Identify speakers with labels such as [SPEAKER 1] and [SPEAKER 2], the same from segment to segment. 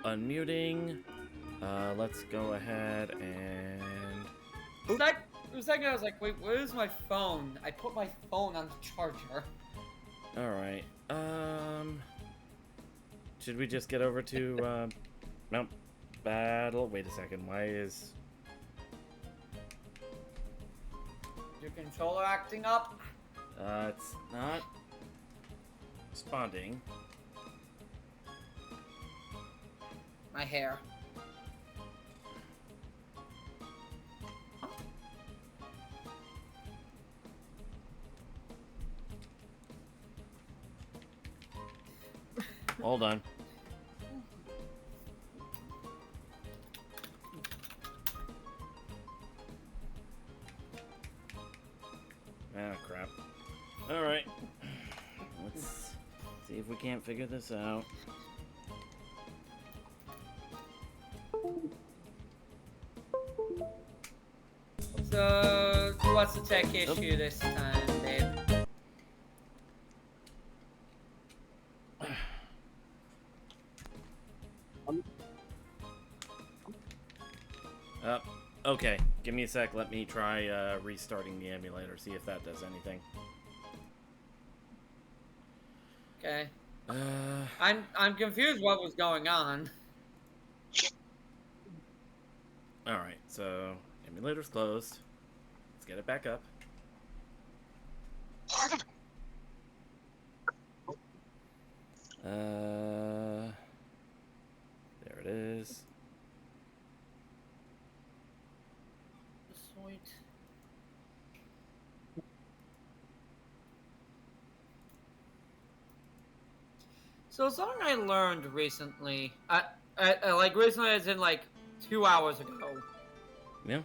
[SPEAKER 1] unmuting. Let's go ahead and...
[SPEAKER 2] For a second, I was like, wait, where's my phone? I put my phone on the charger.
[SPEAKER 1] Alright, should we just get over to, Mount Battle? Wait a second, why is...
[SPEAKER 2] Your controller acting up?
[SPEAKER 1] It's not responding.
[SPEAKER 2] My hair.
[SPEAKER 1] Hold on. Ah, crap. Alright. Let's see if we can't figure this out.
[SPEAKER 2] So, what's the tech issue this time, babe?
[SPEAKER 1] Okay. Give me a sec. Let me try restarting the emulator. See if that does anything.
[SPEAKER 2] Okay. I'm confused what was going on.
[SPEAKER 1] Alright, so emulator's closed. Let's get it back up. There it is.
[SPEAKER 2] Sweet. So something I learned recently, like recently as in like 2 hours ago.
[SPEAKER 1] Yeah.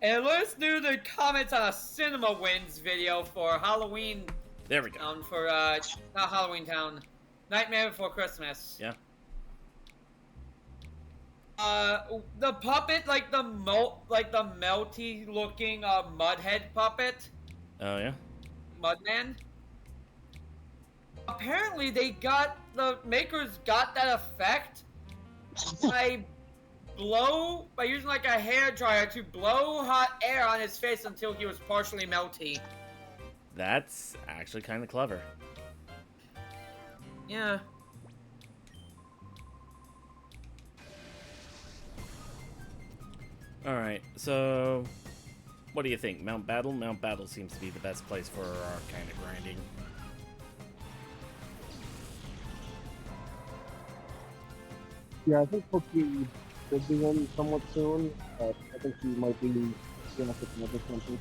[SPEAKER 2] And let's do the comments on a Cinema Wins video for Halloween.
[SPEAKER 1] There we go.
[SPEAKER 2] For not Halloween Town, Nightmare Before Christmas.
[SPEAKER 1] Yeah.
[SPEAKER 2] The puppet, like the melty looking Mudhead puppet.
[SPEAKER 1] Oh yeah.
[SPEAKER 2] Mudman. Apparently, the makers got that effect by using like a hair dryer to blow hot air on his face until he was partially melty.
[SPEAKER 1] That's actually kind of clever.
[SPEAKER 2] Yeah.
[SPEAKER 1] Alright, so what do you think? Mount Battle? Mount Battle seems to be the best place for our kind of grinding.
[SPEAKER 3] Yeah, I think Pokey should be in somewhat soon. I think he might be gonna pick another country.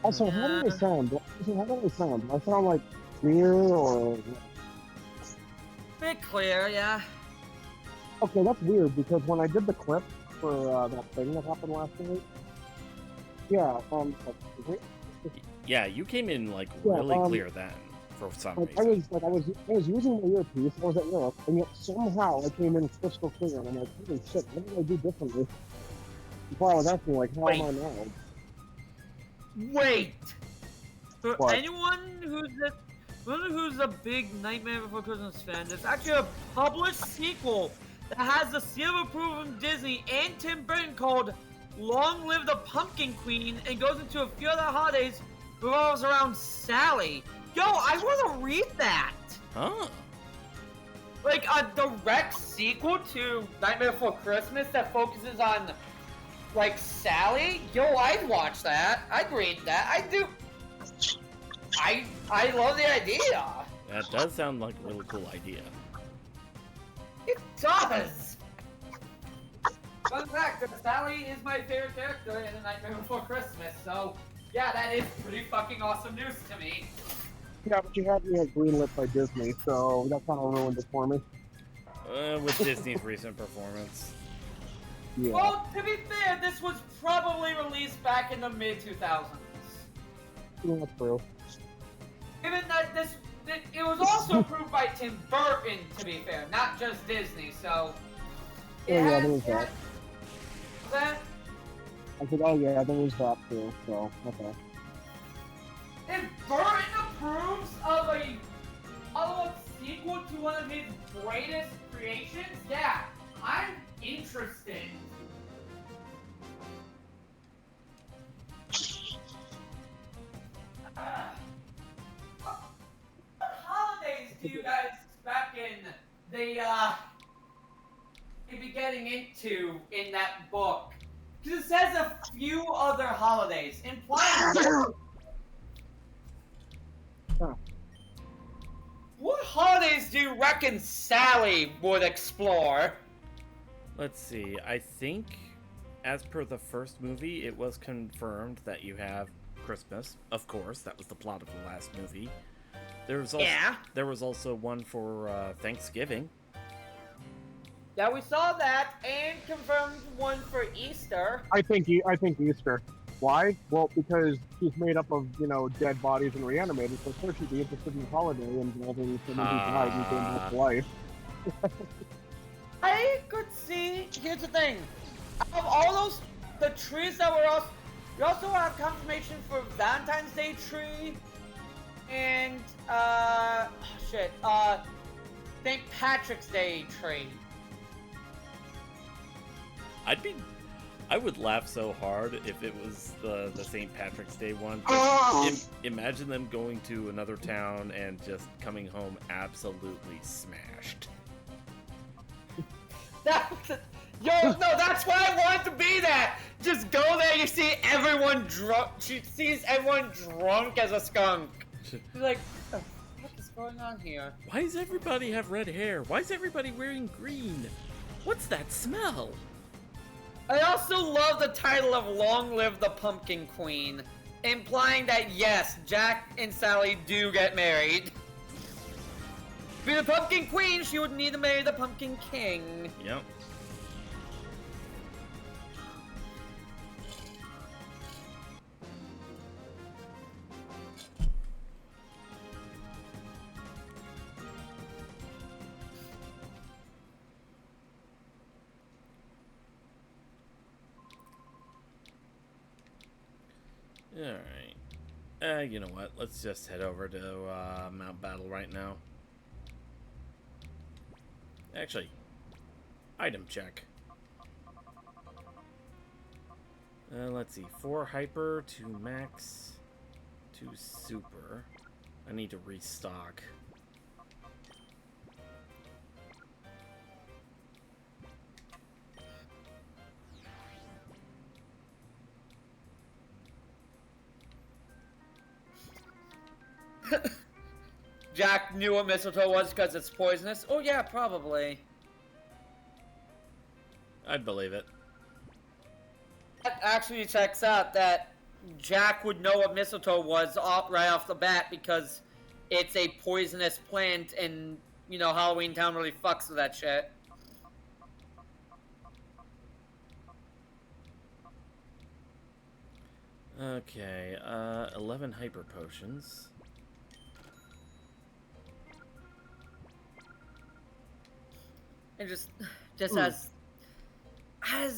[SPEAKER 3] Also, how do they sound? How do they sound? Do I sound like clear or?
[SPEAKER 2] Bit clear, yeah.
[SPEAKER 3] Okay, that's weird because when I did the clip for that thing that happened last night, yeah,
[SPEAKER 1] yeah, you came in like really clear then for some reason.
[SPEAKER 3] I was using my earpiece. I was at work, and yet somehow I came in crystal clear, and I'm like, holy shit, what did I do differently? Before I was asking, like, how am I now?
[SPEAKER 2] Wait. For
[SPEAKER 3] What?
[SPEAKER 2] anyone who's a big Nightmare Before Christmas fan, there's actually a published sequel that has the seal of approval from Disney and Tim Burton called Long Live the Pumpkin Queen, and goes into a few other holidays, revolves around Sally. Yo, I want to read that!
[SPEAKER 1] Huh?
[SPEAKER 2] Like a direct sequel to Nightmare Before Christmas that focuses on, like, Sally? Yo, I'd watch that. I'd read that. I do. I love the idea.
[SPEAKER 1] That does sound like a really cool idea.
[SPEAKER 2] It does! Fun fact, that Sally is my favorite character in A Nightmare Before Christmas, so yeah, that is pretty fucking awesome news to me.
[SPEAKER 3] Yeah, but you had me at greenlit by Disney, so that kind of ruined it for me.
[SPEAKER 1] With Disney's recent performance.
[SPEAKER 3] Yeah.
[SPEAKER 2] Well, to be fair, this was probably released back in the mid-2000s.
[SPEAKER 3] Yeah, that's true.
[SPEAKER 2] Given that it was also approved by Tim Burton, to be fair, not just Disney, so...
[SPEAKER 3] Yeah, there was that.
[SPEAKER 2] That?
[SPEAKER 3] I said, oh yeah, there was that too, so, okay.
[SPEAKER 2] If Burton approves of follow-up sequel to one of his greatest creations? Yeah, I'm interested. What holidays do you guys reckon they'd be getting into in that book? Because it says a few other holidays, implying... What holidays do you reckon Sally would explore?
[SPEAKER 1] Let's see. I think, as per the first movie, it was confirmed that you have Christmas. Of course, that was the plot of the last movie. There was also one for Thanksgiving.
[SPEAKER 2] Yeah, we saw that, and confirmed one for Easter.
[SPEAKER 3] I think Easter. Why? Well, because she's made up of, dead bodies and reanimated, so of course she'd be interested in the holiday involving someone who died and came back to life.
[SPEAKER 2] I could see. Here's the thing: of all those, the trees that were also, we also have confirmation for Valentine's Day tree, and St. Patrick's Day tree.
[SPEAKER 1] I would laugh so hard if it was the St. Patrick's Day one. Imagine them going to another town and just coming home absolutely smashed.
[SPEAKER 2] No, that's why I want to be that. Just go there, you see everyone drunk. She sees everyone drunk as a skunk. She's like, what is going on here?
[SPEAKER 1] Why does everybody have red hair? Why is everybody wearing green? What's that smell?
[SPEAKER 2] I also love the title of Long Live the Pumpkin Queen, implying that yes, Jack and Sally do get married. To be the Pumpkin Queen, she would need to marry the Pumpkin King.
[SPEAKER 1] Yep. Alright. You know what? Let's just head over to Mount Battle right now. Actually, item check. Let's see. 4 hyper, 2 max, 2 super. I need to restock.
[SPEAKER 2] Jack knew what mistletoe was because it's poisonous? Oh yeah, probably.
[SPEAKER 1] I'd believe it.
[SPEAKER 2] That actually checks out that Jack would know what mistletoe was right off the bat because it's a poisonous plant and, Halloween Town really fucks with that shit.
[SPEAKER 1] Okay, 11 hyper potions.
[SPEAKER 2] And just as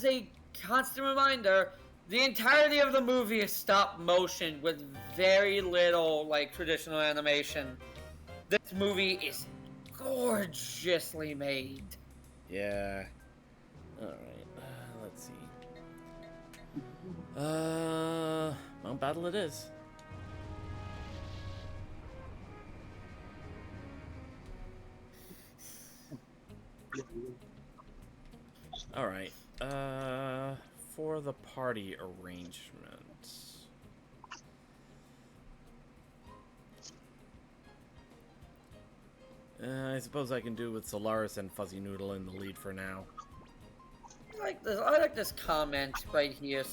[SPEAKER 2] a constant reminder, the entirety of the movie is stop motion with very little traditional animation. This movie is gorgeously made.
[SPEAKER 1] Yeah. Alright, let's see. Mount Battle it is. Alright, for the party arrangement. I suppose I can do with Solaris and Fuzzy Noodle in the lead for now.
[SPEAKER 2] I like this comment right here.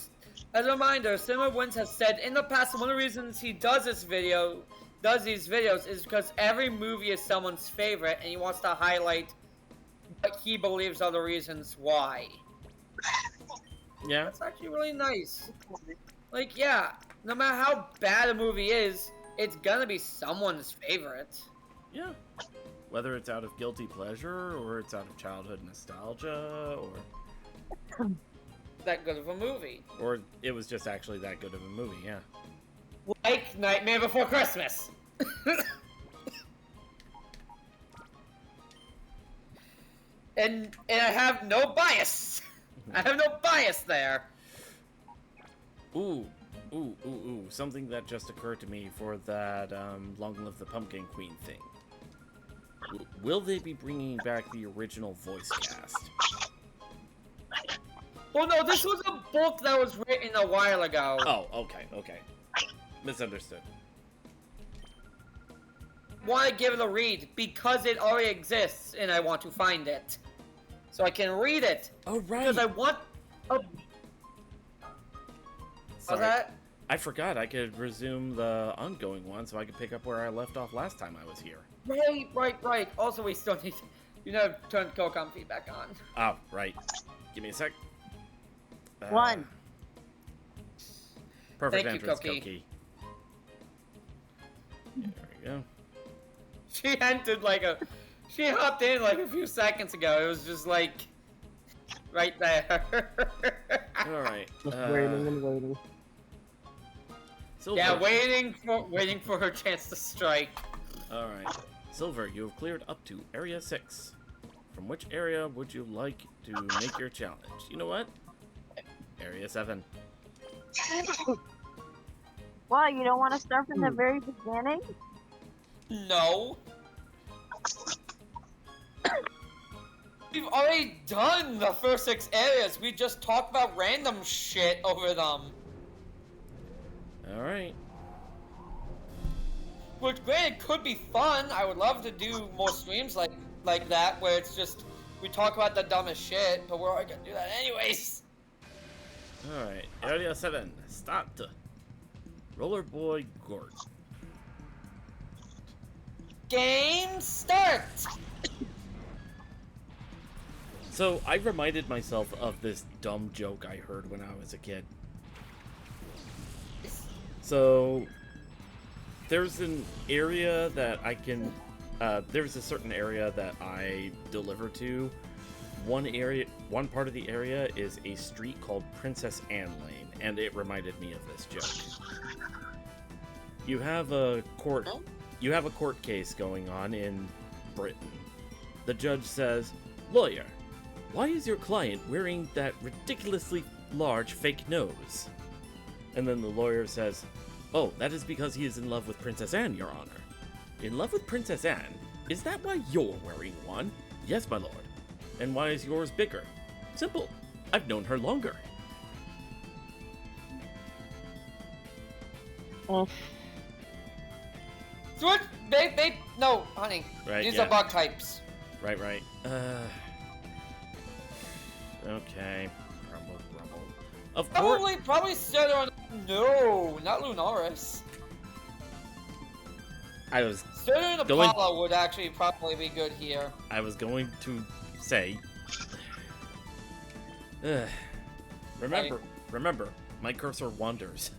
[SPEAKER 2] As a reminder, Cinema Wins has said in the past one of the reasons he does these videos is because every movie is someone's favorite and he wants to highlight what he believes are the reasons why.
[SPEAKER 1] Yeah.
[SPEAKER 2] That's actually really nice. Yeah, no matter how bad a movie is, it's gonna be someone's favorite.
[SPEAKER 1] Yeah. Whether it's out of guilty pleasure, or it's out of childhood nostalgia, or...
[SPEAKER 2] that good of a movie.
[SPEAKER 1] Or it was just actually that good of a movie, yeah.
[SPEAKER 2] Like Nightmare Before Christmas. and I have no bias. I have no bias there.
[SPEAKER 1] Ooh. Something that just occurred to me for that Long Live the Pumpkin Queen thing. Will they be bringing back the original voice cast?
[SPEAKER 2] Well, no, this was a book that was written a while ago.
[SPEAKER 1] Oh, okay. Misunderstood.
[SPEAKER 2] Want to give it a read because it already exists and I want to find it. So I can read it.
[SPEAKER 1] Oh, right.
[SPEAKER 2] Because I want a...
[SPEAKER 1] Sorry.
[SPEAKER 2] How's that?
[SPEAKER 1] I forgot I could resume the ongoing one so I could pick up where I left off last time I was here.
[SPEAKER 2] Right. Also, we still need to, turn COLOSSEUM feedback on.
[SPEAKER 1] Oh, right. Give me a sec.
[SPEAKER 4] One.
[SPEAKER 1] Perfect
[SPEAKER 2] Thank you,
[SPEAKER 1] entrance,
[SPEAKER 2] Cookie.
[SPEAKER 1] There we go.
[SPEAKER 2] She entered she hopped in like a few seconds ago. It was just like, right there.
[SPEAKER 1] Alright.
[SPEAKER 3] Just waiting and waiting.
[SPEAKER 1] Silver.
[SPEAKER 2] Yeah, waiting for her chance to strike.
[SPEAKER 1] Alright. Silver, you have cleared up to Area 6. From which area would you like to make your challenge? You know what? Area 7.
[SPEAKER 4] Why, you don't want to start from the very beginning?
[SPEAKER 2] No. We've already done the first 6 areas. We just talked about random shit over them.
[SPEAKER 1] Alright.
[SPEAKER 2] Which, granted, could be fun. I would love to do more streams like that, where it's just, we talk about the dumbest shit, but we're already gonna do that anyways.
[SPEAKER 1] Alright. Area 7. Start. Roller Boy Gort.
[SPEAKER 2] Game start!
[SPEAKER 1] So, I reminded myself of this dumb joke I heard when I was a kid. So, there's an area that I can... there's a certain area that I deliver to. One part of the area is a street called Princess Anne Lane, and it reminded me of this joke. You have a court case going on in Britain. The judge says, "Lawyer, why is your client wearing that ridiculously large fake nose?" And then the lawyer says, "Oh, that is because he is in love with Princess Anne, Your Honor." "In love with Princess Anne? Is that why you're wearing one?" "Yes, my lord." "And why is yours bigger?" "Simple. I've known her longer."
[SPEAKER 3] Oh.
[SPEAKER 2] So what? No, honey.
[SPEAKER 1] Right,
[SPEAKER 2] These
[SPEAKER 1] yeah.
[SPEAKER 2] are bug types.
[SPEAKER 1] Right. Okay. Grumble. Of course.
[SPEAKER 2] Probably Cedron. No, not Lunaris.
[SPEAKER 1] I was
[SPEAKER 2] Cedron and
[SPEAKER 1] going-
[SPEAKER 2] Apollo would actually probably be good here.
[SPEAKER 1] I was going to say. Remember, my cursor wanders.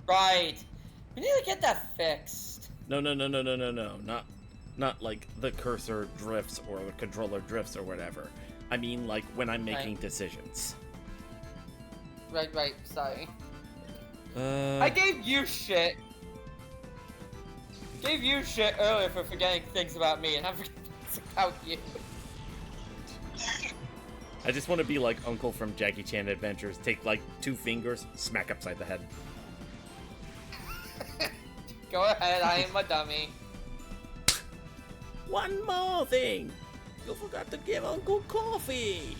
[SPEAKER 2] Right. We need to get that fixed.
[SPEAKER 1] No. Not like the cursor drifts or the controller drifts or whatever. I mean, like when I'm making decisions.
[SPEAKER 2] Right. Sorry.
[SPEAKER 1] I
[SPEAKER 2] I gave you shit. Gave you shit earlier for forgetting things about me, and I'm forgetting things about you.
[SPEAKER 1] I just want to be like Uncle from Jackie Chan Adventures. Take like 2 fingers, smack upside the head.
[SPEAKER 2] Go ahead, I am a dummy.
[SPEAKER 1] One more thing! You forgot to give Uncle coffee!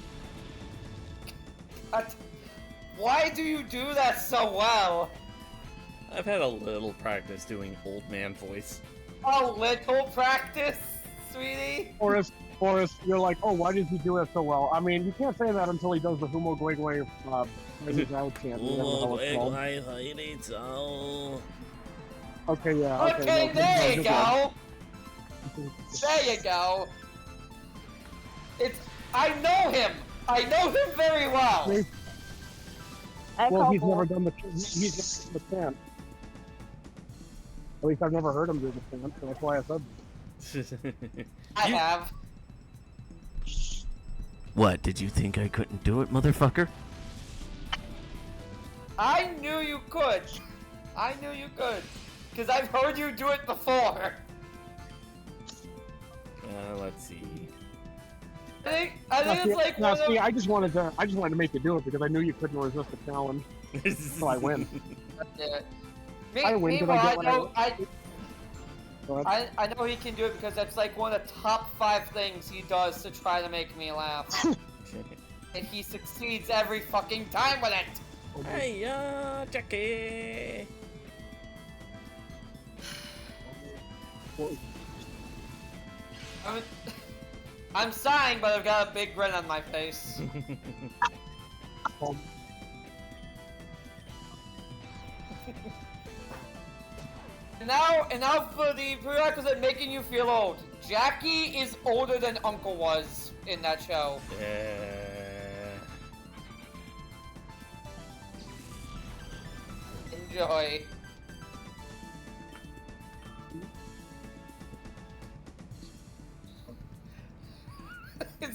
[SPEAKER 2] Why do you do that so well?
[SPEAKER 1] I've had a little practice doing old man voice.
[SPEAKER 2] A little practice, sweetie?
[SPEAKER 3] Or if you're like, oh, why did he do it so well? I mean, you can't say that until he does the Humo Gwegwe Crazy Out chant. Okay, yeah.
[SPEAKER 2] Okay,
[SPEAKER 3] no,
[SPEAKER 2] there you
[SPEAKER 3] good
[SPEAKER 2] go!
[SPEAKER 3] one.
[SPEAKER 2] There you go! I know him! I know him very well!
[SPEAKER 3] Well, he's never done the chant. At least I've never heard him do the chant, so that's why I said
[SPEAKER 2] I have.
[SPEAKER 1] What, did you think I couldn't do it, motherfucker?
[SPEAKER 2] I knew you could. Because I've heard you do it before.
[SPEAKER 1] Let's see.
[SPEAKER 2] I think it's like one of
[SPEAKER 3] see, I just wanted to make you do it because I knew you couldn't resist the challenge. So I win.
[SPEAKER 2] I
[SPEAKER 3] win because
[SPEAKER 2] I know he can do it because that's like one of the top 5 things he does to try to make me laugh. And he succeeds every fucking time with it!
[SPEAKER 1] Hey, Jackie!
[SPEAKER 2] I'm sighing, but I've got a big grin on my face. And now for the prerequisite making you feel old. Jackie is older than Uncle was in that show. Enjoy.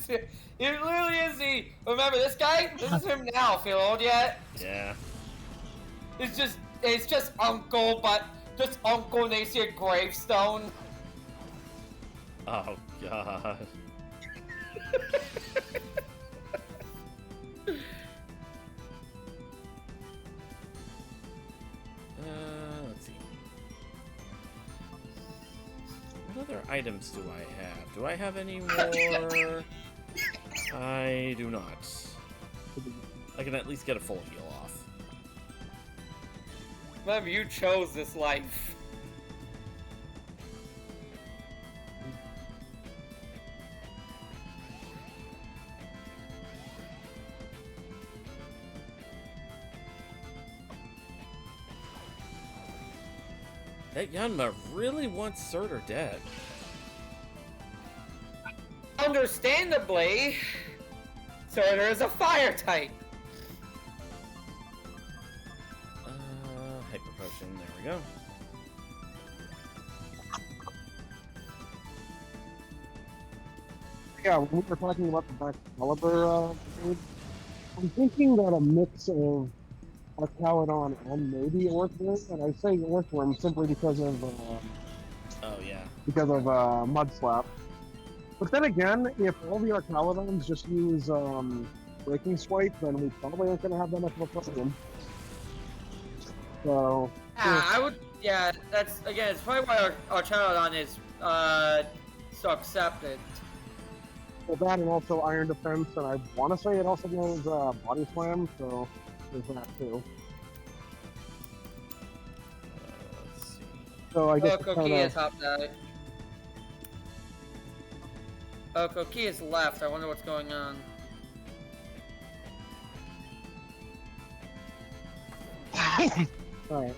[SPEAKER 2] It literally is the. Remember this guy? This is him now. Feel old yet?
[SPEAKER 1] Yeah.
[SPEAKER 2] It's just Uncle, but just Uncle and they see a gravestone.
[SPEAKER 1] Oh god. Let's see. What other items do I have? Do I have any more? I do not. I can at least get a full heal off.
[SPEAKER 2] Remember, you chose this life.
[SPEAKER 1] That Yanma really wants Surtur dead.
[SPEAKER 2] Understandably, Surtur is a fire type.
[SPEAKER 1] Hyper potion, there we go.
[SPEAKER 3] Yeah, when we were talking about the Black Caliber food, I'm thinking that a mix of a Calydon and maybe Earthworm, and I say Earthworm simply because of Mud Slap. But then again, if all the Arcalodons just use Breaking Swipe, then we probably aren't going to have that much of a problem. So
[SPEAKER 2] yeah, that's again, it's probably why our Archaludon is so accepted.
[SPEAKER 3] Well, that and also Iron Defense, and I want to say it also goes Body Slam, so there's that too.
[SPEAKER 1] Let's see.
[SPEAKER 3] So I guess
[SPEAKER 2] Koki is top side. Oh, Koki is left. I wonder what's going on.
[SPEAKER 3] Alright.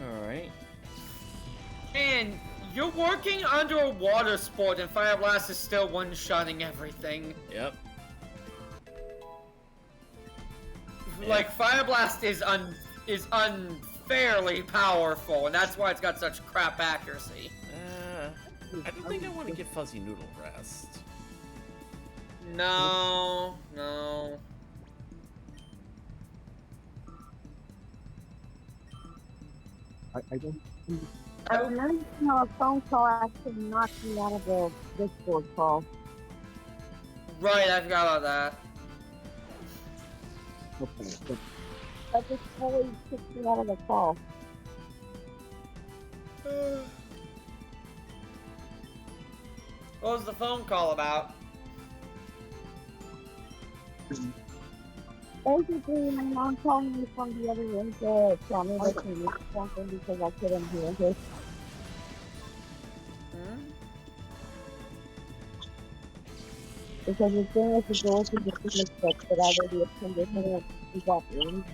[SPEAKER 1] Alright.
[SPEAKER 2] Man, you're working under a water sport and Fire Blast is still one-shotting everything.
[SPEAKER 1] Yep.
[SPEAKER 2] Like, Fire Blast is unfairly powerful, and that's why it's got such crap accuracy.
[SPEAKER 1] I don't think I want to give Fuzzy Noodle rest.
[SPEAKER 2] No.
[SPEAKER 3] I don't.
[SPEAKER 4] I've learned how a phone call actually knocks me out of the Discord call.
[SPEAKER 2] Right, I forgot about that.
[SPEAKER 3] Okay, but
[SPEAKER 4] That just totally kicks me out of the call.
[SPEAKER 2] What was the phone call about?
[SPEAKER 4] Basically, my mom called me from the other room to tell me that she needed something because I couldn't hear her. Because as soon as the door to the fitness book that I already attended her, she got in.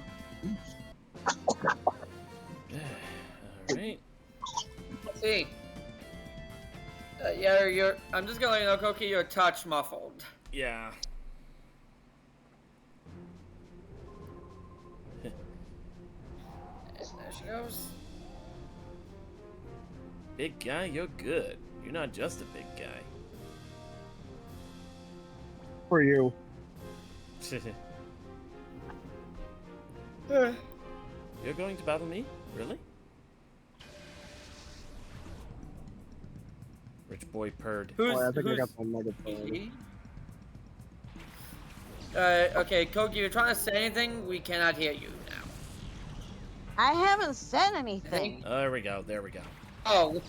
[SPEAKER 1] Alright.
[SPEAKER 2] Let's see. I'm just gonna let you know, Koki, you're a touch muffled.
[SPEAKER 1] Yeah.
[SPEAKER 2] And there she goes.
[SPEAKER 1] Big guy, you're good. You're not just a big guy.
[SPEAKER 3] for you.
[SPEAKER 1] You're going to battle me? Really? Rich boy purred.
[SPEAKER 2] Who's,
[SPEAKER 3] Oh, I think I
[SPEAKER 2] who's...
[SPEAKER 3] got the mega bird.
[SPEAKER 2] Okay, Koki, you're trying to say anything? We cannot hear you now.
[SPEAKER 4] I haven't said anything.
[SPEAKER 1] There we go. There we go.
[SPEAKER 2] Oh,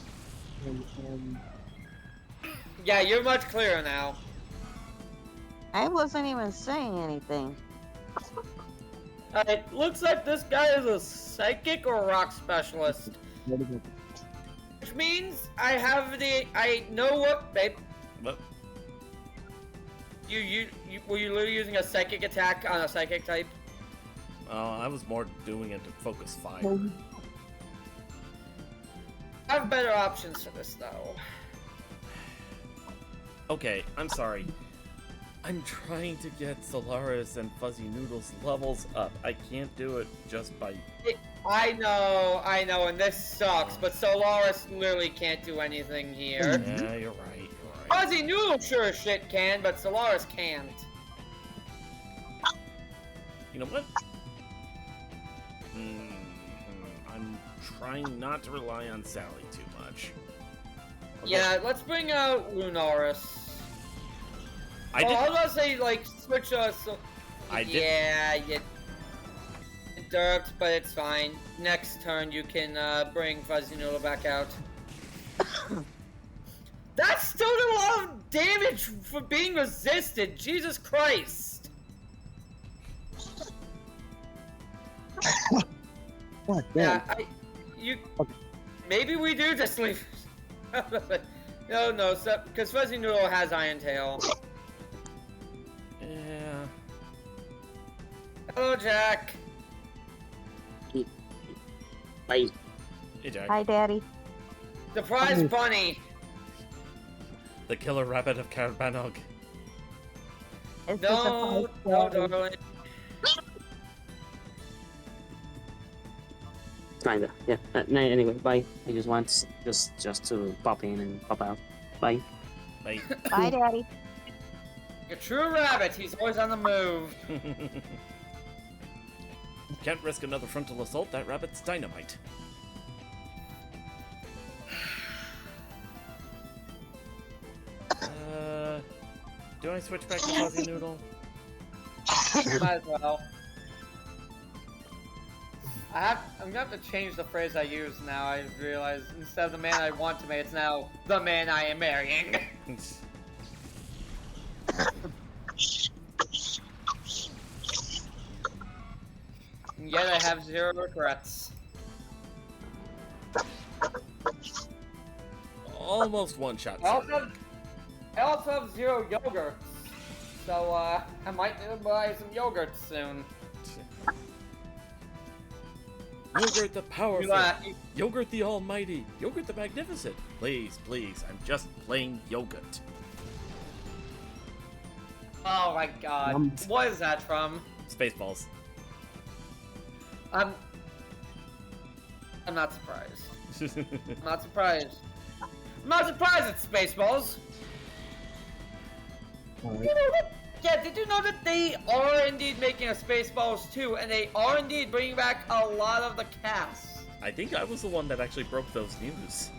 [SPEAKER 3] And,
[SPEAKER 2] yeah, you're much clearer now.
[SPEAKER 4] I wasn't even saying anything.
[SPEAKER 2] It looks like this guy is a psychic or rock specialist.
[SPEAKER 3] what is it?
[SPEAKER 2] Which means I know what, babe.
[SPEAKER 1] What?
[SPEAKER 2] Were you literally using a psychic attack on a psychic type?
[SPEAKER 1] I was more doing it to focus fire.
[SPEAKER 2] I have better options for this though.
[SPEAKER 1] Okay, I'm sorry. I'm trying to get Solaris and Fuzzy Noodle's levels up. I can't do it just by...
[SPEAKER 2] I know, and this sucks, but Solaris literally can't do anything here.
[SPEAKER 1] Yeah, you're right.
[SPEAKER 2] Fuzzy Noodle sure as shit can, but Solaris can't.
[SPEAKER 1] You know what? I'm trying not to rely on Sally too much. Okay.
[SPEAKER 2] Yeah, let's bring out Lunaris.
[SPEAKER 1] I did.
[SPEAKER 2] I was gonna say, like, switch us.
[SPEAKER 1] I did.
[SPEAKER 2] Yeah, you derped, but it's fine. Next turn, you can bring Fuzzy Noodle back out. That still did a lot of damage for being resisted. Jesus Christ.
[SPEAKER 3] What?
[SPEAKER 2] Yeah,
[SPEAKER 3] Okay.
[SPEAKER 2] maybe we do just leave. No, because Fuzzy Noodle has Iron Tail.
[SPEAKER 1] Yeah.
[SPEAKER 2] Hello, Jack.
[SPEAKER 5] Bye.
[SPEAKER 1] Hey, Jack.
[SPEAKER 4] Hi, Daddy.
[SPEAKER 2] Surprise Bunny.
[SPEAKER 1] The killer rabbit of Carabanog.
[SPEAKER 4] Is
[SPEAKER 2] No,
[SPEAKER 4] this a
[SPEAKER 2] no,
[SPEAKER 4] fight?
[SPEAKER 2] darling.
[SPEAKER 5] Kinda. Yeah. No, anyway, bye. I just want just to pop in and pop out. Bye.
[SPEAKER 1] Bye.
[SPEAKER 4] Bye, Daddy.
[SPEAKER 2] A true rabbit. He's always on the move.
[SPEAKER 1] Can't risk another frontal assault. That rabbit's dynamite. Do I switch back to Fuzzy Noodle?
[SPEAKER 2] Might as well. I'm gonna have to change the phrase I use now. I realize instead of the man I want to marry, it's now the man I am marrying. And yet I have zero regrets.
[SPEAKER 1] Almost one shot.
[SPEAKER 2] I also have zero yogurt. So, I might need to buy some yogurt soon.
[SPEAKER 1] Yogurt the powerful.
[SPEAKER 2] You-
[SPEAKER 1] Yogurt the almighty. Yogurt the magnificent. Please, please. I'm just plain yogurt.
[SPEAKER 2] Oh my god. What is that from?
[SPEAKER 1] Spaceballs.
[SPEAKER 2] I'm not surprised. I'm not surprised. I'm not surprised it's Spaceballs.
[SPEAKER 3] Alright.
[SPEAKER 2] You know that, yeah, did you know that they are indeed making a Spaceballs 2, and they are indeed bringing back a lot of the cast?
[SPEAKER 1] I think I was the one that actually broke those news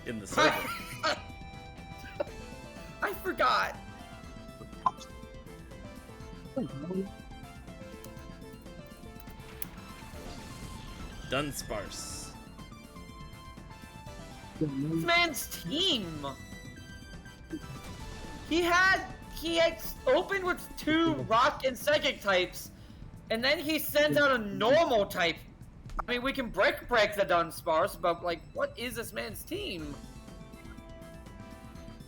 [SPEAKER 1] in the server.
[SPEAKER 2] I forgot.
[SPEAKER 1] Dunsparce.
[SPEAKER 2] This man's team. He had opened with 2 rock and psychic types, and then he sends out a normal type. I mean, we can break the Dunsparce, but like, what is this man's team?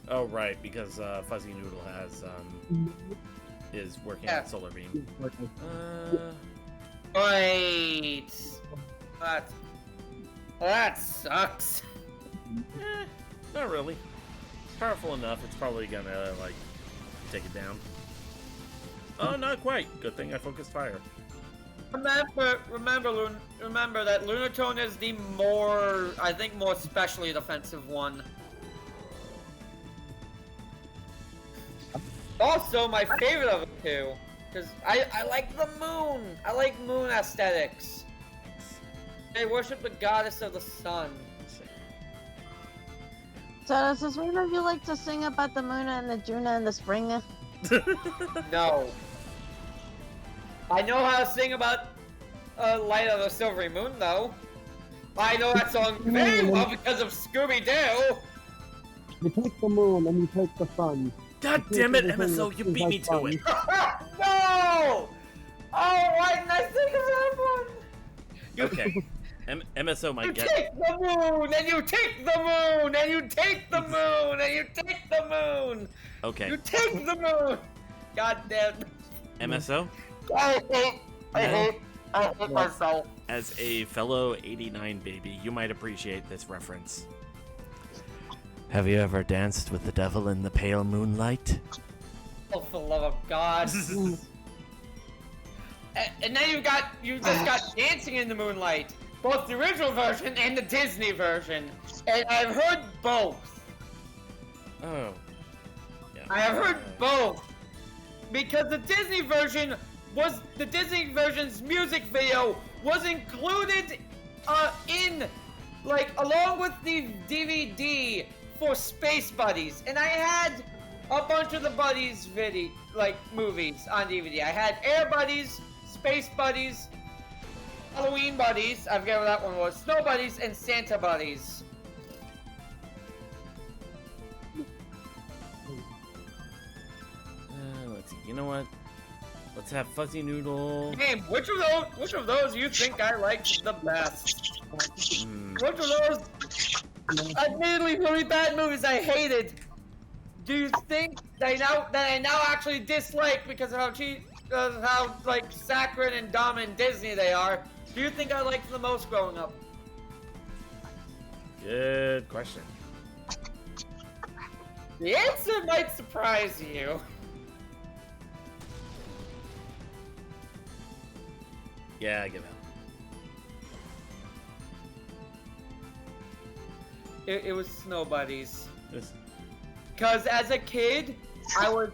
[SPEAKER 1] Oh right, because Fuzzy Noodle has is working on Solar Beam.
[SPEAKER 2] Wait, that sucks.
[SPEAKER 1] Not really. Powerful enough. It's probably gonna like take it down. Oh, not quite. Good thing I focused fire.
[SPEAKER 2] Remember that Lunatone is the I think, more specially defensive one. Also, my favorite of the 2, because I like the moon. I like moon aesthetics. They worship the goddess of the sun.
[SPEAKER 4] So does this mean that you like to sing about the moon and the June and the spring?
[SPEAKER 2] No. I know how to sing about Light of the Silvery Moon, though. I know that song very well because of Scooby-Doo.
[SPEAKER 3] You take the moon and you take the sun.
[SPEAKER 1] God damn it, MSO, you beat me to it.
[SPEAKER 2] No! Oh, why didn't I think of that one?
[SPEAKER 1] Okay. MSO might
[SPEAKER 2] You
[SPEAKER 1] get.
[SPEAKER 2] take the moon, and you take the moon, and you take the moon, and you take the moon.
[SPEAKER 1] Okay.
[SPEAKER 2] You take the moon. God damn.
[SPEAKER 1] MSO?
[SPEAKER 2] I hate myself.
[SPEAKER 1] As a fellow 89 baby, you might appreciate this reference. Have you ever danced with the devil in the pale moonlight?
[SPEAKER 2] Oh, for the love of God. And now you just got Dancing in the Moonlight. Both the original version and the Disney version. And I've heard both.
[SPEAKER 1] Oh. Yeah.
[SPEAKER 2] I have heard both. Because the Disney version's music video was included in, like, along with the DVD for Space Buddies. And I had a bunch of the Buddies movies on DVD. I had Air Buddies, Space Buddies, Halloween Buddies, I forget what that one was, Snow Buddies, and Santa Buddies.
[SPEAKER 1] Let's see. You know what? Let's have Fuzzy Noodle.
[SPEAKER 2] Hey, which of those you think I liked the best? Which of those admittedly really bad movies I hated do you think that I now actually dislike because of how like saccharine and dumb and Disney they are? Do you think I liked the most growing up?
[SPEAKER 1] Good question.
[SPEAKER 2] The answer might surprise you.
[SPEAKER 1] Yeah, I give out.
[SPEAKER 2] It was Snow Buddies.
[SPEAKER 1] This.
[SPEAKER 2] Because as a kid, I was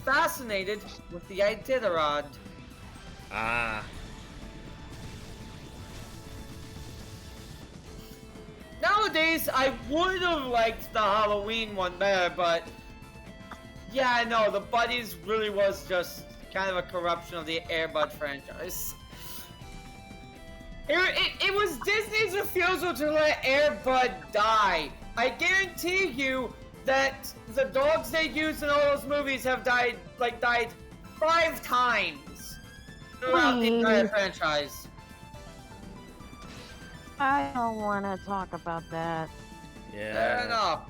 [SPEAKER 2] fascinated with the Iditarod.
[SPEAKER 1] Ah.
[SPEAKER 2] Nowadays, I would have liked the Halloween one better, but yeah, I know, the Buddies really was just kind of a corruption of the Air Bud franchise. It was Disney's refusal to let Air Bud die. I guarantee you that the dogs they used in all those movies have died 5 times throughout the entire franchise.
[SPEAKER 4] I don't want to talk about that.
[SPEAKER 1] Yeah.
[SPEAKER 2] Fair enough.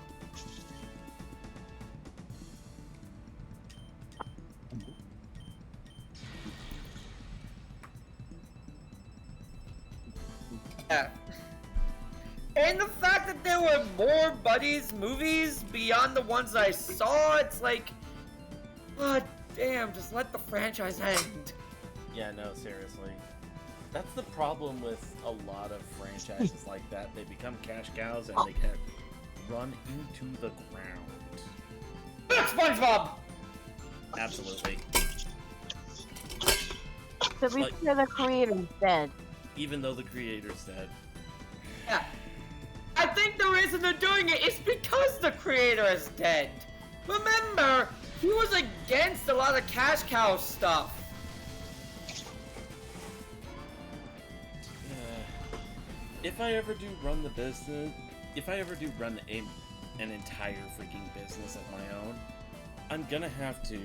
[SPEAKER 2] Yeah. And the fact that there were more Buddies movies beyond the ones I saw, it's like, oh, damn, just let the franchise end.
[SPEAKER 1] Yeah, no, seriously. That's the problem with a lot of franchises like that. They become cash cows and they get run into the ground.
[SPEAKER 2] SpongeBob!
[SPEAKER 1] Absolutely.
[SPEAKER 4] To be fair, the creator's dead.
[SPEAKER 1] Even though the creator's dead.
[SPEAKER 2] Yeah. I think the reason they're doing it is because the creator is dead. Remember, he was against a lot of cash cow stuff.
[SPEAKER 1] If I ever do run the business, if I ever do run an entire freaking business of my own, I'm gonna have to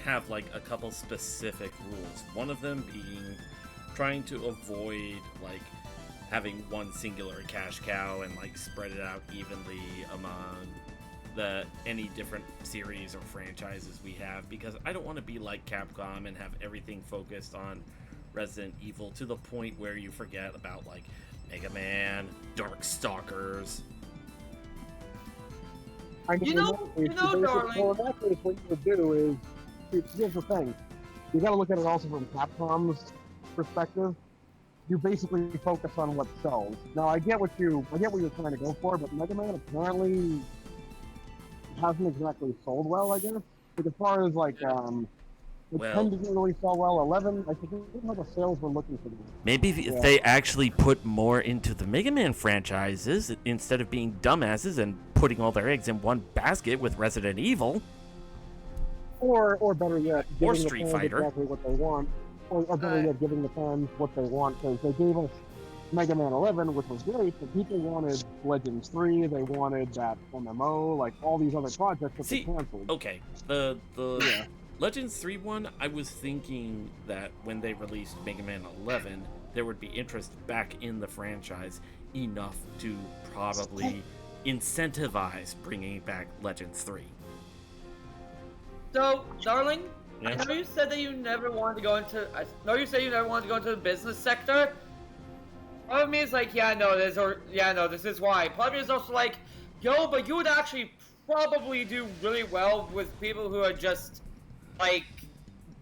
[SPEAKER 1] have like a couple specific rules. One of them being trying to avoid like having one singular cash cow and like spread it out evenly among any different series or franchises we have, because I don't want to be like Capcom and have everything focused on Resident Evil to the point where you forget about like Mega Man, Darkstalkers.
[SPEAKER 2] You know, darling.
[SPEAKER 3] Well, in that case, what you would do is, here's the thing. You gotta look at it also from Capcom's perspective. You basically focus on what sells. Now, I get what you're trying to go for, but Mega Man apparently hasn't exactly sold well, I guess. But as far as like,
[SPEAKER 1] Well,
[SPEAKER 3] 10 didn't really sell well. 11, I forget how the sales were looking for them.
[SPEAKER 1] maybe if they actually put more into the Mega Man franchises instead of being dumbasses and putting all their eggs in one basket with Resident Evil.
[SPEAKER 3] Or better yet,
[SPEAKER 1] Or
[SPEAKER 3] giving the
[SPEAKER 1] Street
[SPEAKER 3] fans
[SPEAKER 1] Fighter.
[SPEAKER 3] exactly what they want. Or better yet, giving the fans what they want, because they gave us Mega Man 11, which was great, but people wanted Legends 3, they wanted that MMO, like all these other projects that they canceled.
[SPEAKER 1] Okay, the Legends 3 one, I was thinking that when they released Mega Man 11, there would be interest back in the franchise enough to probably incentivize bringing back Legends 3.
[SPEAKER 2] So, darling,
[SPEAKER 1] Yeah.
[SPEAKER 2] I know you said that you never wanted to go into. I know you said you never wanted to go into the business sector. Part of me is like, yeah, no, this is why. Part of me is also like, yo, but you would actually probably do really well with people who are just, like,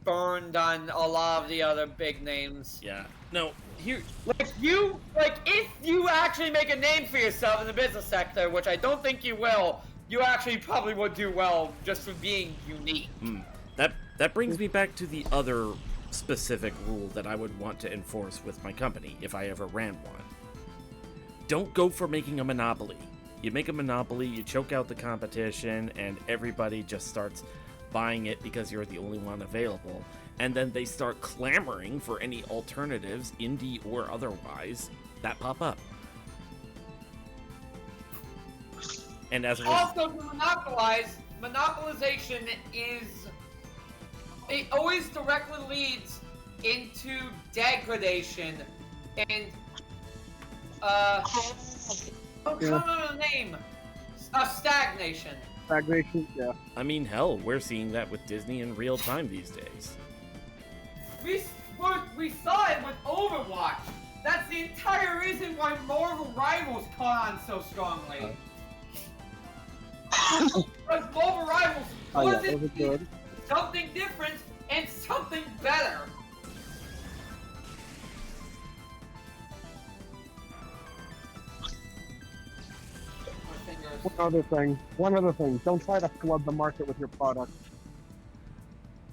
[SPEAKER 2] burned on a lot of the other big names.
[SPEAKER 1] Yeah. No, here.
[SPEAKER 2] Like, if you actually make a name for yourself in the business sector, which I don't think you will, you actually probably would do well just for being unique.
[SPEAKER 1] That brings me back to the other specific rule that I would want to enforce with my company if I ever ran one. Don't go for making a monopoly. You make a monopoly, you choke out the competition, and everybody just starts buying it because you're the only one available. And then they start clamoring for any alternatives, indie or otherwise, that pop up. And as a
[SPEAKER 2] Also, to monopolization is... It always directly leads into degradation and, come on a name! Stagnation.
[SPEAKER 3] Stagnation, yeah.
[SPEAKER 1] I mean, hell, we're seeing that with Disney in real time these days.
[SPEAKER 2] We saw it with Overwatch. That's the entire reason why Marvel Rivals caught on so strongly. Because Marvel Rivals wasn't
[SPEAKER 3] good.
[SPEAKER 2] something different and something better.
[SPEAKER 3] One other thing. Don't try to flood the market with your product.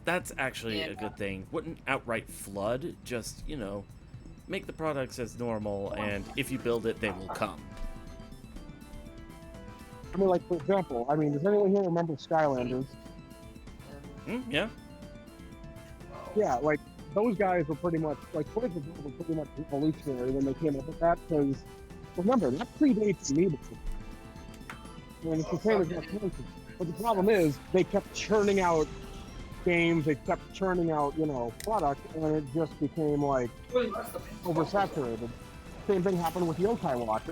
[SPEAKER 1] That's actually a good thing. Wouldn't outright flood, just, make the products as normal, and if you build it, they will come.
[SPEAKER 3] I mean, like, for example, does anyone here remember Skylanders?
[SPEAKER 1] Yeah.
[SPEAKER 3] Yeah, like, those guys were pretty much, like, Blizzard were pretty much revolutionary when they came up with that, because, remember, that predates Amiibo. It's the same as that. But the problem is, they kept churning out games, they kept churning out, product, and it just became, like, oversaturated. Same thing happened with Yokai Watch.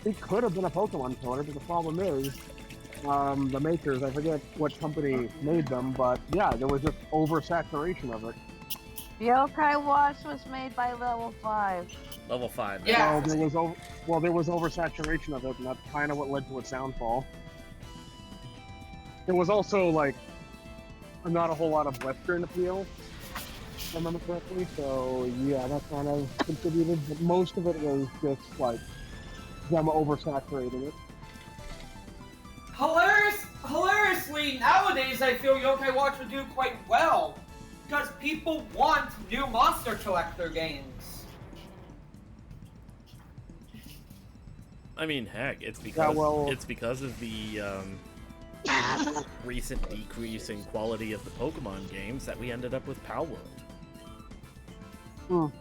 [SPEAKER 3] It could have been a Pokemon killer, but the problem is, the makers, I forget what company made them, but yeah, there was just oversaturation of it.
[SPEAKER 4] Yokai Watch was made by Level 5.
[SPEAKER 1] Level 5.
[SPEAKER 2] Yeah.
[SPEAKER 3] There was oversaturation of it, and that's kind of what led to its downfall. There was also, like, not a whole lot of Western appeal, if I remember correctly, so yeah, that kind of contributed, but most of it was just, like, them oversaturating it.
[SPEAKER 2] Hilariously, nowadays I feel Yokai Watch would do quite well, because people want new Monster Collector games.
[SPEAKER 1] I mean, heck, it's because of the recent decrease in quality of the Pokemon games that we ended up with Palworld.
[SPEAKER 3] Oh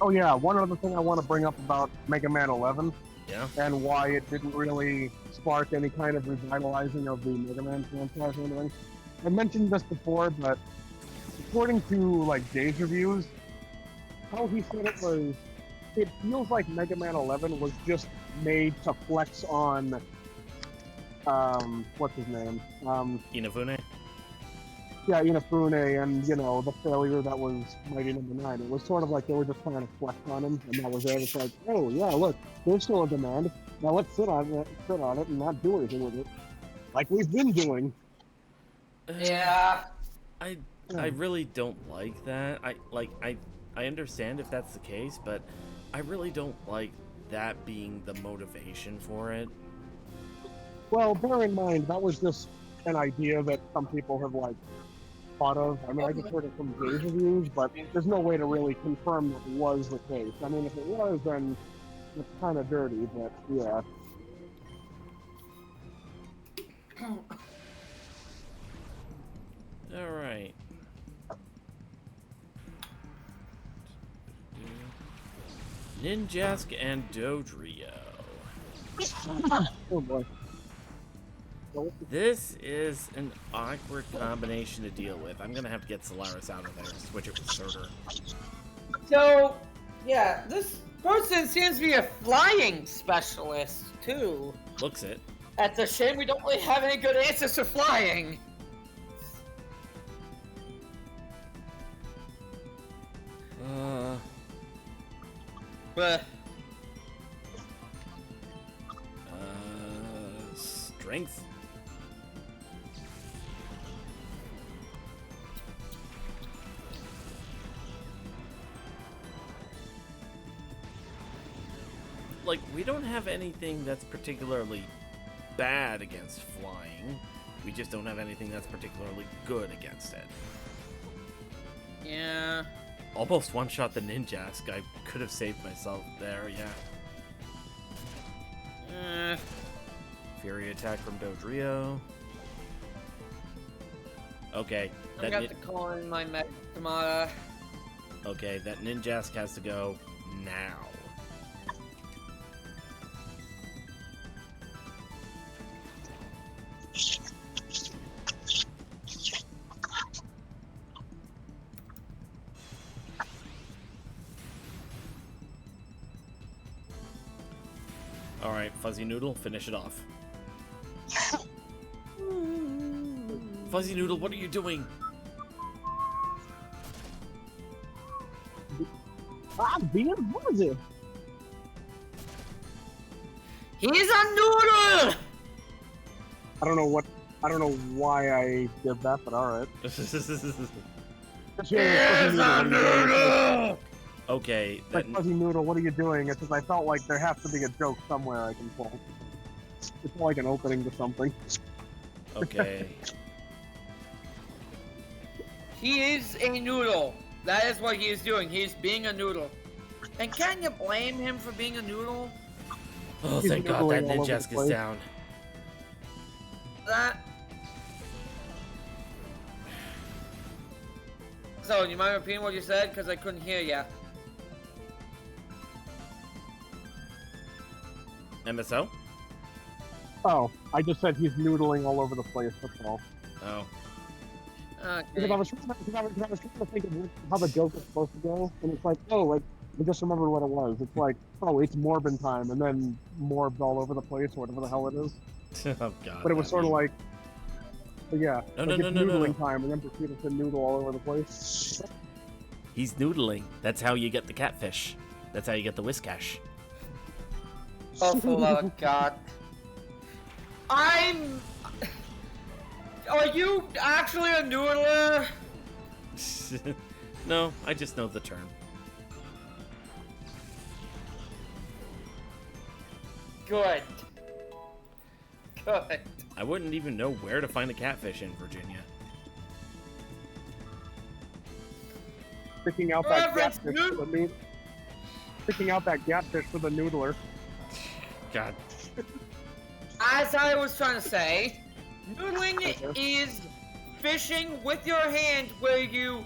[SPEAKER 3] yeah, one other thing I want to bring up about Mega Man 11, and why it didn't really spark any kind of revitalizing of the Mega Man franchise or anything. I mentioned this before, but according to, like, Dave's reviews, how he said it was, it feels like Mega Man 11 was just made to flex on, what's his name?
[SPEAKER 1] Inafune?
[SPEAKER 3] Yeah, Inafune, and, the failure that was Mighty Number 9. It was sort of like they were just trying to flex on him, and that was it. It's like, oh, yeah, look, there's still a demand. Now let's sit on it and not do anything with it. Like we've been doing.
[SPEAKER 2] Yeah.
[SPEAKER 1] I really don't like that. I understand if that's the case, but I really don't like that being the motivation for it.
[SPEAKER 3] Well, bear in mind that was just an idea that some people have like thought of. I mean, I just heard it from Jay's reviews, but there's no way to really confirm that was the case. I mean, if it was, then it's kind of dirty, but yeah.
[SPEAKER 1] All right. Ninjask and Dodrio.
[SPEAKER 3] Oh boy.
[SPEAKER 1] This is an awkward combination to deal with. I'm gonna have to get Solaris out of there and switch it with Surtur.
[SPEAKER 2] So, yeah, this person seems to be a flying specialist, too.
[SPEAKER 1] Looks it.
[SPEAKER 2] That's a shame we don't really have any good answers for flying. But
[SPEAKER 1] Strength. Like, we don't have anything that's particularly bad against flying. We just don't have anything that's particularly good against it.
[SPEAKER 2] yeah.
[SPEAKER 1] Almost one-shot the Ninjask. I could have saved myself there, yeah. Fury attack from Dodrio. Okay.
[SPEAKER 2] I'm gonna have to call in my Tomata.
[SPEAKER 1] Okay, that Ninjask has to go now. Alright, Fuzzy Noodle, finish it off. Fuzzy Noodle, what are you doing?
[SPEAKER 3] Being busy.
[SPEAKER 2] He's a noodle!
[SPEAKER 3] I don't know why I did that, but alright.
[SPEAKER 2] He's a noodle!
[SPEAKER 1] Okay,
[SPEAKER 3] Like, Fuzzy Noodle, what are you doing? It's just I felt like there has to be a joke somewhere I can pull. It's like an opening to something.
[SPEAKER 1] okay.
[SPEAKER 2] He is a noodle. That is what he is doing. He is being a noodle. And can you blame him for being a noodle?
[SPEAKER 1] Oh,
[SPEAKER 3] He's
[SPEAKER 1] thank God that
[SPEAKER 3] noodling all over
[SPEAKER 1] Ninjask
[SPEAKER 3] the
[SPEAKER 1] is
[SPEAKER 3] place.
[SPEAKER 1] down.
[SPEAKER 2] That. So, you mind repeating what you said? Because I couldn't hear ya.
[SPEAKER 1] MSO?
[SPEAKER 3] Oh, I just said he's noodling all over the place, that's all.
[SPEAKER 1] Oh.
[SPEAKER 3] Because
[SPEAKER 2] Okay.
[SPEAKER 3] I was trying to think of how the joke was supposed to go, and it's like, oh, like, I just remembered what it was. It's like, oh, it's Morbin time, and then Morbs all over the place, or whatever the hell it is.
[SPEAKER 1] Oh, God.
[SPEAKER 3] But it was sort of like, yeah,
[SPEAKER 1] No,
[SPEAKER 3] like
[SPEAKER 1] no,
[SPEAKER 3] it's
[SPEAKER 1] no, no,
[SPEAKER 3] noodling
[SPEAKER 1] no.
[SPEAKER 3] time, and then proceeded to noodle all over the place.
[SPEAKER 1] He's noodling. That's how you get the catfish. That's how you get the Whiskash.
[SPEAKER 2] Oh, for the love of God. Are you actually a noodler?
[SPEAKER 1] No, I just know the term.
[SPEAKER 2] Good. Good.
[SPEAKER 1] I wouldn't even know where to find a catfish in Virginia.
[SPEAKER 3] Picking out that
[SPEAKER 2] Reverend
[SPEAKER 3] catfish for the noodler. Picking out that catfish for the noodler.
[SPEAKER 1] God.
[SPEAKER 2] As I was trying to say, noodling is fishing with your hand where you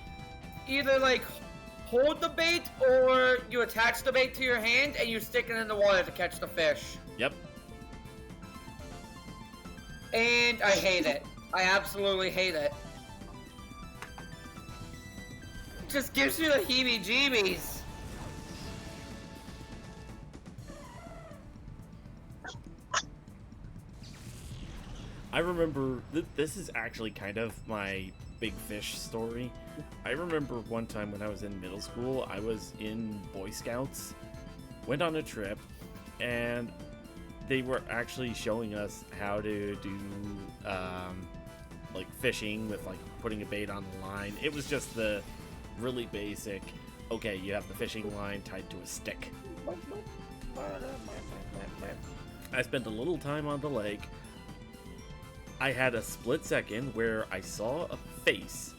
[SPEAKER 2] either like hold the bait or you attach the bait to your hand and you stick it in the water to catch the fish.
[SPEAKER 1] Yep.
[SPEAKER 2] And I hate it. I absolutely hate it. It just gives you the heebie-jeebies.
[SPEAKER 1] I remember, this is actually kind of my big fish story. I remember one time when I was in middle school, I was in Boy Scouts, went on a trip, and they were actually showing us how to do like fishing with like putting a bait on the line. It was just the really basic, okay, you have the fishing line tied to a stick. I spent a little time on the lake. I had a split second where I saw a face.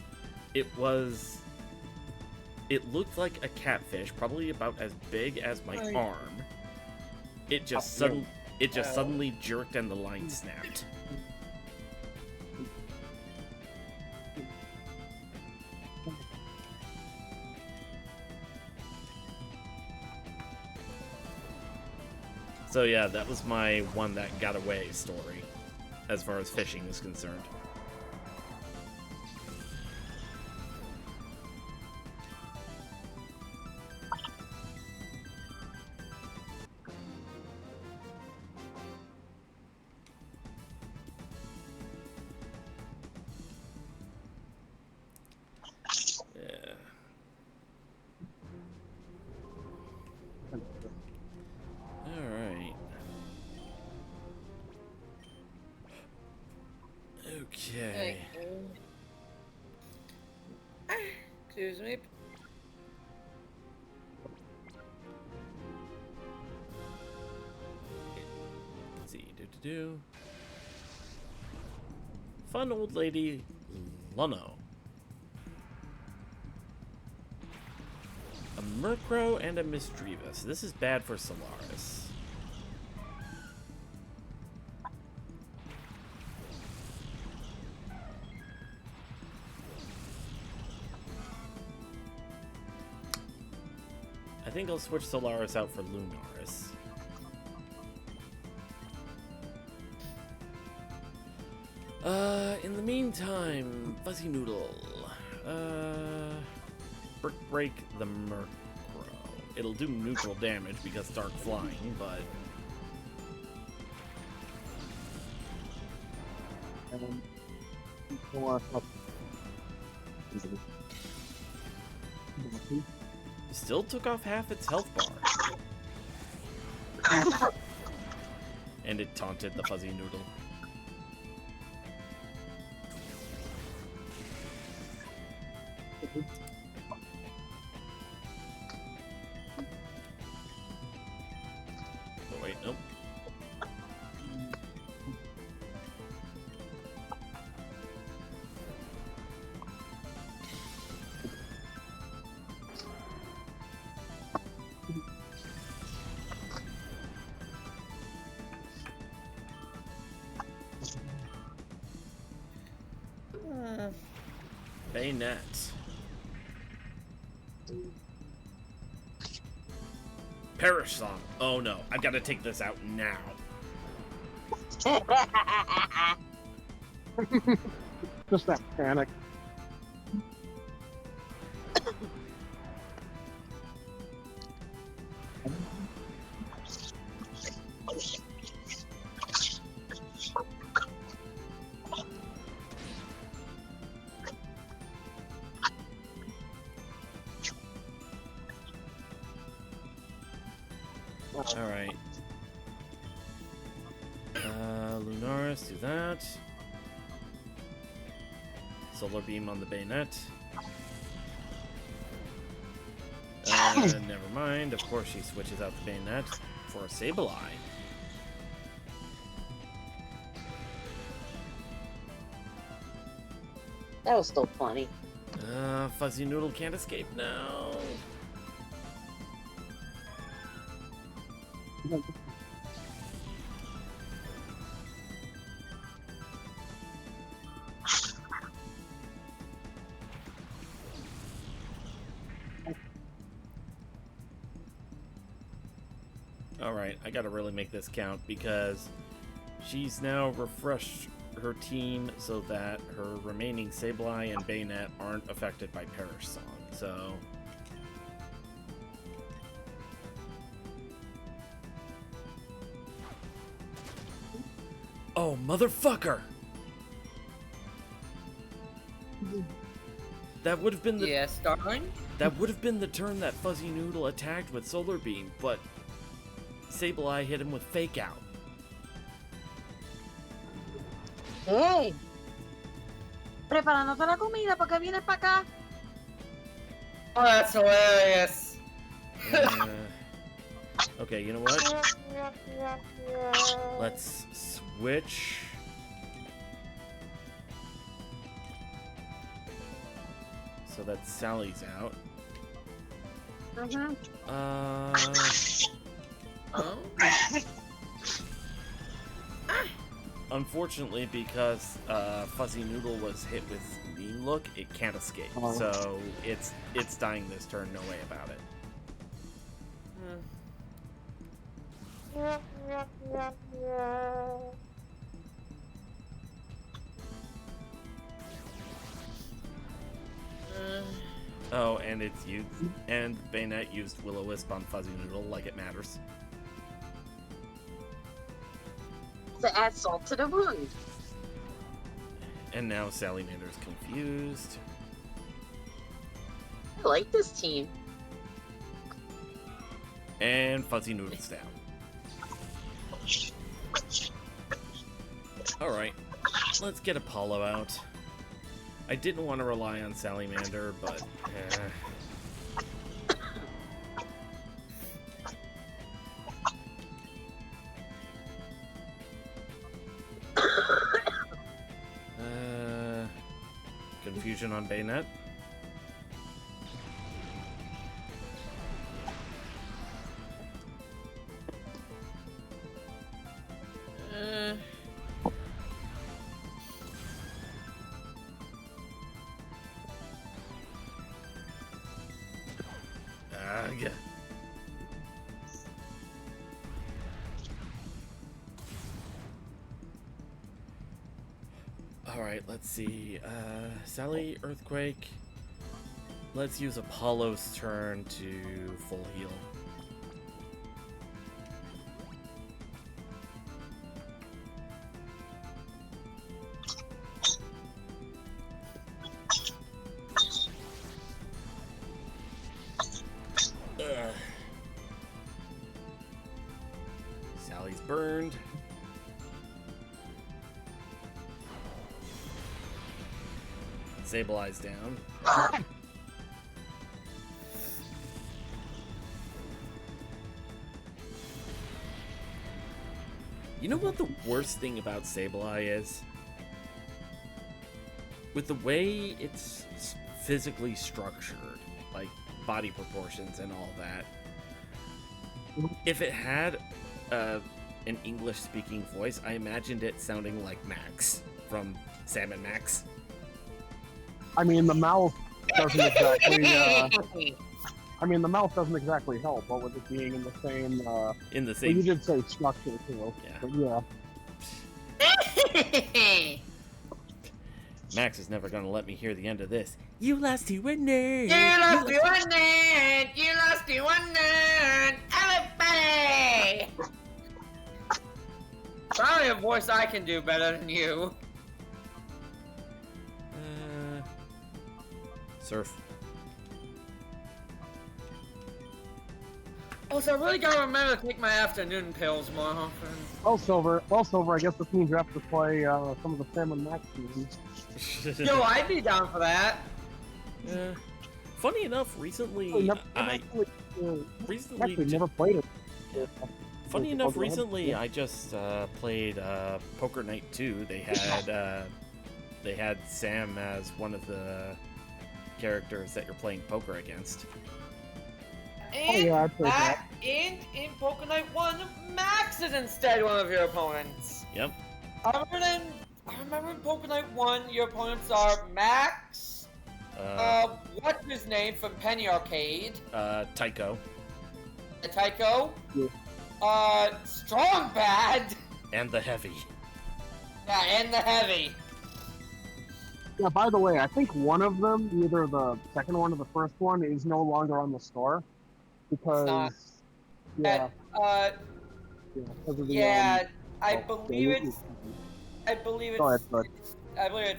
[SPEAKER 1] It looked like a catfish, probably about as big as my arm. It just suddenly jerked and the line snapped. So yeah, that was my one that got away story, as far as fishing is concerned. Yeah. Alright. Okay.
[SPEAKER 2] Excuse me.
[SPEAKER 1] Let's see. Fun old lady Luno. A Murkrow and a Misdreavus. This is bad for Solaris. I think I'll switch Solaris out for Lunaris. In the meantime, Fuzzy Noodle. Brick Break the Murkrow. It'll do neutral damage because Dark Flying, but... Still took off half its health bar. And it taunted the Fuzzy Noodle. Oh wait, nope. Bayonet. Perish Song. Oh no, I've got to take this out now.
[SPEAKER 3] Just that panic.
[SPEAKER 1] Alright. Lunaris, do that. Solar Beam on the Bayonet. Never mind. Of course she switches out the Bayonet for a Sableye.
[SPEAKER 5] That was still funny.
[SPEAKER 1] Fuzzy Noodle can't escape now. Alright, I gotta really make this count because she's now refreshed her team so that her remaining Sableye and Bayonet aren't affected by Perish Song, so... Oh, motherfucker! That would have been the...
[SPEAKER 2] Yes, darling?
[SPEAKER 1] That would have been the turn that Fuzzy Noodle attacked with Solar Beam, but Sableye hit him with Fake Out.
[SPEAKER 5] Hey!
[SPEAKER 4] preparándote la comida porque vienes para acá.
[SPEAKER 2] Oh, that's hilarious.
[SPEAKER 1] Okay, you know what? Let's switch. So that Sally's out. Unfortunately, because Fuzzy Noodle was hit with Mean Look, it can't escape. So it's dying this turn, no way about it. Oh, and it's used, and Bayonet used Will-O-Wisp on Fuzzy Noodle like it matters.
[SPEAKER 4] To add salt to the wound.
[SPEAKER 1] And now Salymander's confused.
[SPEAKER 4] I like this team.
[SPEAKER 1] And Fuzzy Noodle's down. Alright, let's get Apollo out. I didn't want to rely on Salymander, but... Confusion on Bayonet. Yeah. Alright, let's see. Sally, Earthquake. Let's use Apollo's turn to full heal. Sally's burned. Sableye down. You know what the worst thing about Sableye is? With the way it's physically structured, like body proportions and all that, if it had an English-speaking voice, I imagined it sounding like Max from Sam and Max.
[SPEAKER 3] I mean, the mouth doesn't exactly. The mouth doesn't exactly help. What with it being in the same?
[SPEAKER 1] In the same.
[SPEAKER 3] Well, you did say structure too.
[SPEAKER 1] Yeah.
[SPEAKER 3] But yeah.
[SPEAKER 1] Max is never gonna let me hear the end of this. You lost to a nerd.
[SPEAKER 2] You lost to a nerd. You lost to a nerd. Everybody. Probably a voice I can do better than you.
[SPEAKER 1] Surf.
[SPEAKER 2] Also, I really gotta remember to take my afternoon pills more often.
[SPEAKER 3] Well, Silver, I guess this means you have to play some of the Sam and Max teams.
[SPEAKER 2] Yo, I'd be down for that.
[SPEAKER 1] Yeah. Funny enough, recently
[SPEAKER 3] never played it.
[SPEAKER 1] Yeah. Funny enough, recently I just played Poker Night 2. They had Sam as one of the characters that you're playing poker against.
[SPEAKER 2] And I played that. And in Poker Night 1, Max is instead one of your opponents.
[SPEAKER 1] Yep.
[SPEAKER 2] I remember in Poker Night 1, your opponents are Max, what's his name from Penny Arcade?
[SPEAKER 1] Tycho.
[SPEAKER 2] Tycho?
[SPEAKER 3] Yeah.
[SPEAKER 2] Strong Bad.
[SPEAKER 1] And the Heavy.
[SPEAKER 2] Yeah, and the Heavy.
[SPEAKER 3] Yeah, by the way, I think one of them, either the second one or the first one, is no longer on the store. Because... Yeah. I believe it's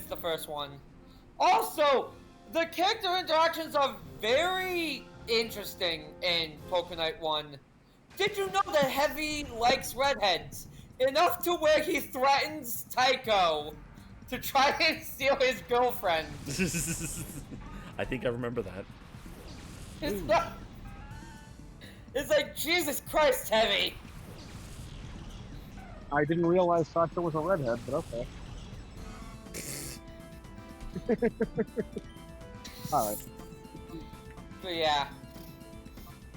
[SPEAKER 3] the first one. Also, the character interactions are very interesting in Poker Night 1. Did you know that Heavy likes redheads? Enough to where he threatens Tycho.
[SPEAKER 2] to try and steal his girlfriend.
[SPEAKER 1] I think I remember that.
[SPEAKER 2] It's like, Jesus Christ, Heavy.
[SPEAKER 3] I didn't realize Sasha was a redhead, but okay. Alright.
[SPEAKER 2] But yeah.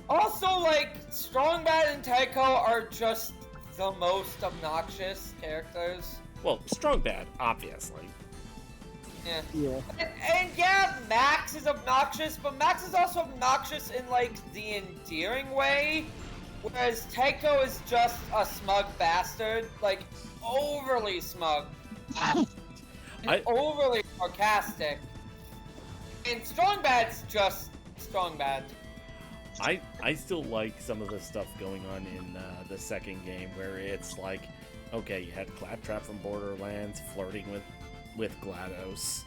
[SPEAKER 2] Also, like, Strong Bad and Taiko are just the most obnoxious characters.
[SPEAKER 1] Well, Strong Bad, obviously.
[SPEAKER 2] Yeah. And yeah, Max is obnoxious, but Max is also obnoxious in, like, the endearing way. Whereas Taiko is just a smug bastard. Like, overly smug. And overly sarcastic. And Strong Bad's just Strong Bad.
[SPEAKER 1] I still like some of the stuff going on in the second game where it's like, okay, you had Claptrap from Borderlands flirting with GLaDOS.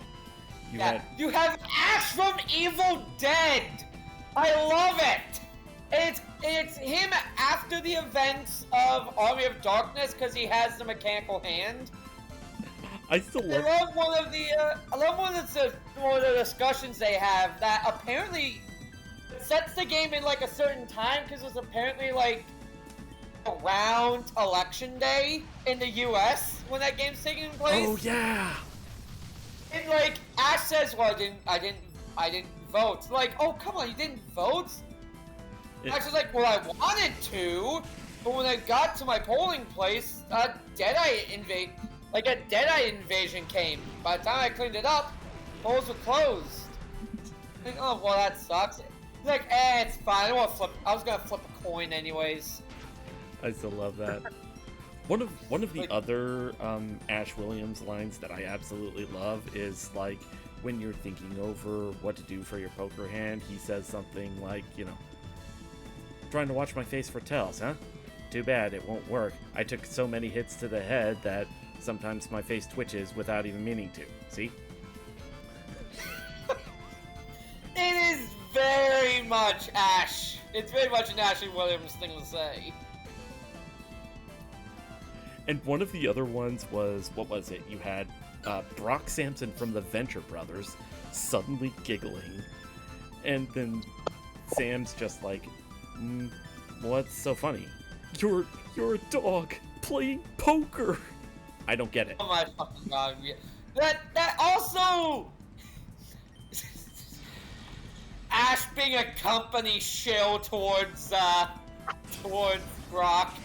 [SPEAKER 1] You
[SPEAKER 2] have Ash from Evil Dead! I love it! It's him after the events of Army of Darkness because he has the mechanical hand.
[SPEAKER 1] I love
[SPEAKER 2] one of the discussions they have that apparently sets the game in like a certain time because it's apparently like around election day in the US when that game's taking place.
[SPEAKER 1] Oh yeah.
[SPEAKER 2] And like Ash says, "Well, I didn't vote." Like, oh come on, you didn't vote? Ash was like, "Well, I wanted to, but when I got to my polling place, a Deadeye invasion came. By the time I cleaned it up, polls were closed." Like, oh well, that sucks. He's like, it's fine. I was gonna flip a coin anyways.
[SPEAKER 1] I still love that. One of the other Ash Williams lines that I absolutely love is like when you're thinking over what to do for your poker hand, he says something like, you know, trying to watch my face for tells, huh? Too bad, it won't work. I took so many hits to the head that sometimes my face twitches without even meaning to. See?
[SPEAKER 2] It is very much Ash. It's very much an Ashley Williams thing to say.
[SPEAKER 1] And one of the other ones was, what was it? You had Brock Sampson from the Venture Brothers suddenly giggling. And then Sam's just like, what's so funny? You're a dog playing poker. I don't get it.
[SPEAKER 2] Oh my fucking god. That also... Ash being a company shill towards Brock.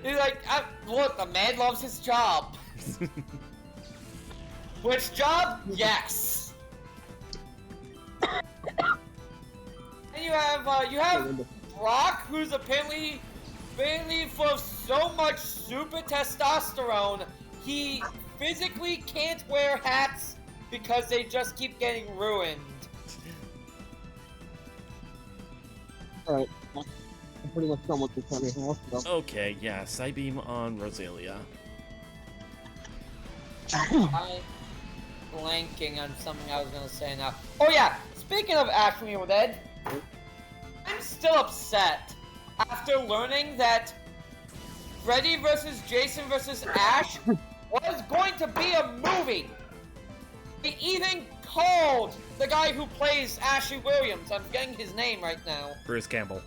[SPEAKER 2] He's like, look, the man loves his job. Which job? Yes. And you have Brock, who's apparently full of so much super testosterone, he physically can't wear hats because they just keep getting ruined.
[SPEAKER 3] Alright, I'm pretty much done with this anything else. So.
[SPEAKER 1] Okay, yeah, Psybeam on Rosalia.
[SPEAKER 2] I'm blanking on something I was gonna say now. Oh yeah, speaking of Ash from Evil Dead, I'm still upset after learning that Freddy vs. Jason vs. Ash was going to be a movie. They even called the guy who plays Ashley Williams, I'm getting his name right now.
[SPEAKER 1] Bruce Campbell.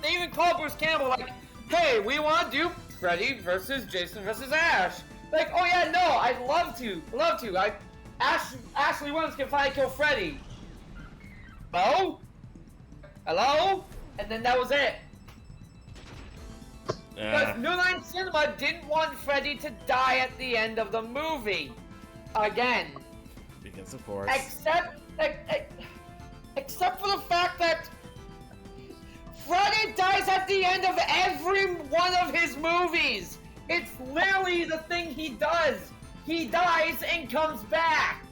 [SPEAKER 2] They even called Bruce Campbell like, hey, we want to do Freddy vs. Jason vs. Ash. Like, oh yeah, no, I'd love to. Ashley Williams can finally kill Freddy. Hello? And then that was it. Because New Line Cinema didn't want Freddy to die at the end of the movie. Again.
[SPEAKER 1] Because of course.
[SPEAKER 2] Except for the fact that Freddy dies at the end of every one of his movies. It's literally the thing he does. He dies and comes back.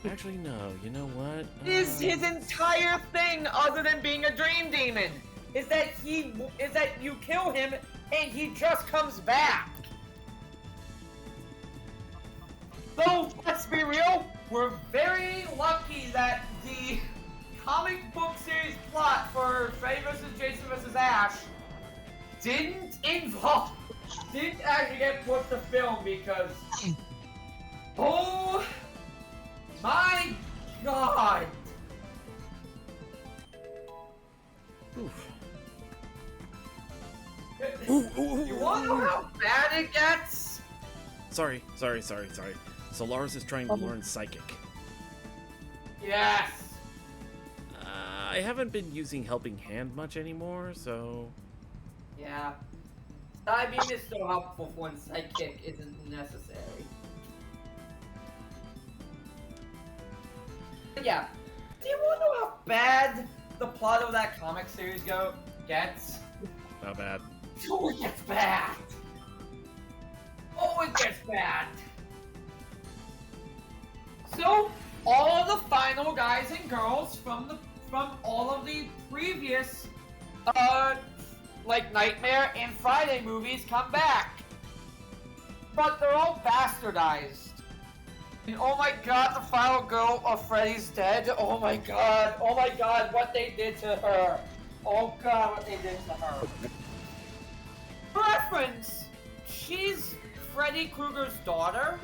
[SPEAKER 1] Actually, no. You know what?
[SPEAKER 2] Is his entire thing, other than being a dream demon, is that you kill him and he just comes back. So let's be real. We're very lucky that the comic book series plot for Freddy vs. Jason vs. Ash didn't involve didn't actually get put to film because... Oh my god!
[SPEAKER 1] Oof.
[SPEAKER 2] You wanna know how bad it gets?
[SPEAKER 1] Sorry. Solaris is trying to learn Psychic.
[SPEAKER 2] Yes!
[SPEAKER 1] I haven't been using Helping Hand much anymore, so...
[SPEAKER 2] Yeah. Psybeam is so helpful when Psychic isn't necessary. But yeah. Do you wanna know how bad the plot of that comic series gets?
[SPEAKER 1] Not bad.
[SPEAKER 2] Oh, it gets bad! Oh, it gets bad! So, all of the final guys and girls from all of the previous, like Nightmare and Friday movies come back. But they're all bastardized. And oh my god, the final girl of Freddy's dead. Oh my god, what they did to her. Oh god, what they did to her. For reference, she's Freddy Krueger's daughter.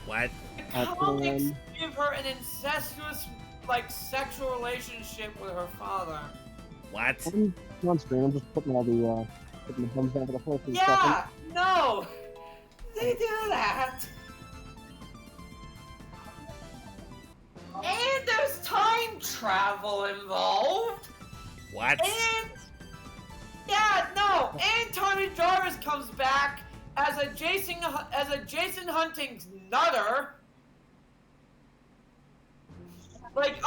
[SPEAKER 1] What?
[SPEAKER 2] The comics give her an incestuous, like, sexual relationship with her father.
[SPEAKER 1] What?
[SPEAKER 3] On screen, I'm just putting all the thumbs down for the first few
[SPEAKER 2] Yeah,
[SPEAKER 3] seconds.
[SPEAKER 2] no, they do that. And there's time travel involved.
[SPEAKER 1] What?
[SPEAKER 2] And yeah, no, and Tommy Jarvis comes back as a Jason Hunting's nutter. Like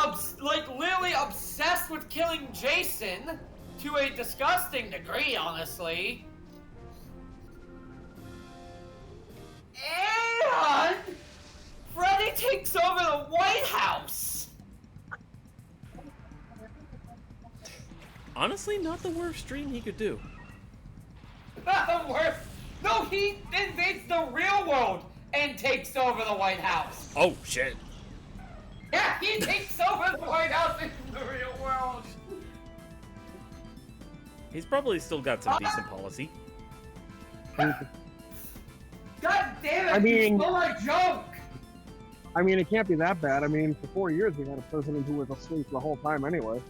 [SPEAKER 2] literally obsessed with killing Jason to a disgusting degree, honestly. And Freddy takes over the White House.
[SPEAKER 1] Honestly, not the worst dream he could do.
[SPEAKER 2] Not the worst. No, he invades the real world and takes over the White House.
[SPEAKER 1] Oh, shit.
[SPEAKER 2] Yeah, he takes over the White House in the real world.
[SPEAKER 1] He's probably still got some decent policy.
[SPEAKER 2] God damn it,
[SPEAKER 3] I mean-
[SPEAKER 2] you stole my joke!
[SPEAKER 3] I mean, it can't be that bad. I mean, for 4 years we had a president who was asleep the whole time anyway.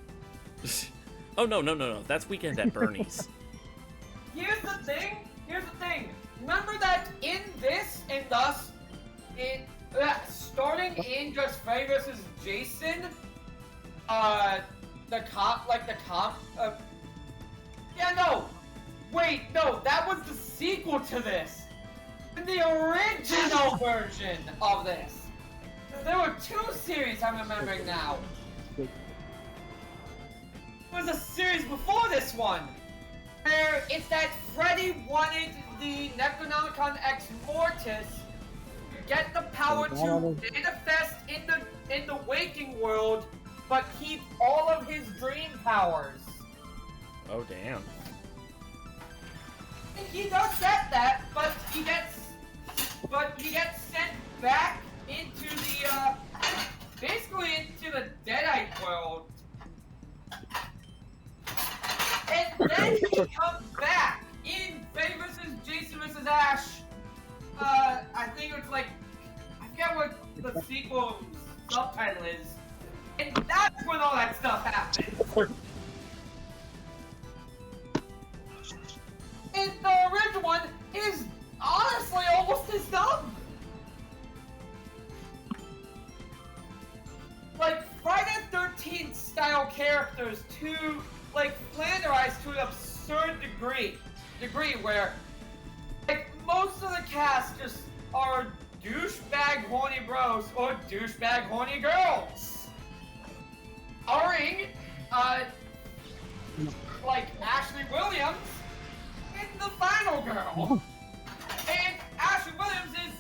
[SPEAKER 1] Oh, no. That's Weekend at Bernie's.
[SPEAKER 2] Here's the thing. Remember that in this and thus, starting in just Freddy vs. Jason, yeah, no, that was the sequel to this. In the original version of this. There were 2 series I'm remembering now. There was a series before this one, where it's that Freddy wanted the Necronomicon Ex Mortis to get the power to manifest in the waking world, but keep all of his dream powers.
[SPEAKER 1] Oh, damn.
[SPEAKER 2] And he does get that, but he gets sent back into the basically into the Deadite world. And then he comes back in Freddy vs. Jason vs. Ash. I think it's like, I forget what the sequel subtitle is. And that's when all that stuff happens. And the original one is honestly almost as dumb. Like, Friday the 13th style characters flanderized to an absurd degree where, like, most of the cast just are douchebag horny bros or douchebag horny girls. Starring, like, Ashley Williams in The Final Girl. And Ashley Williams is,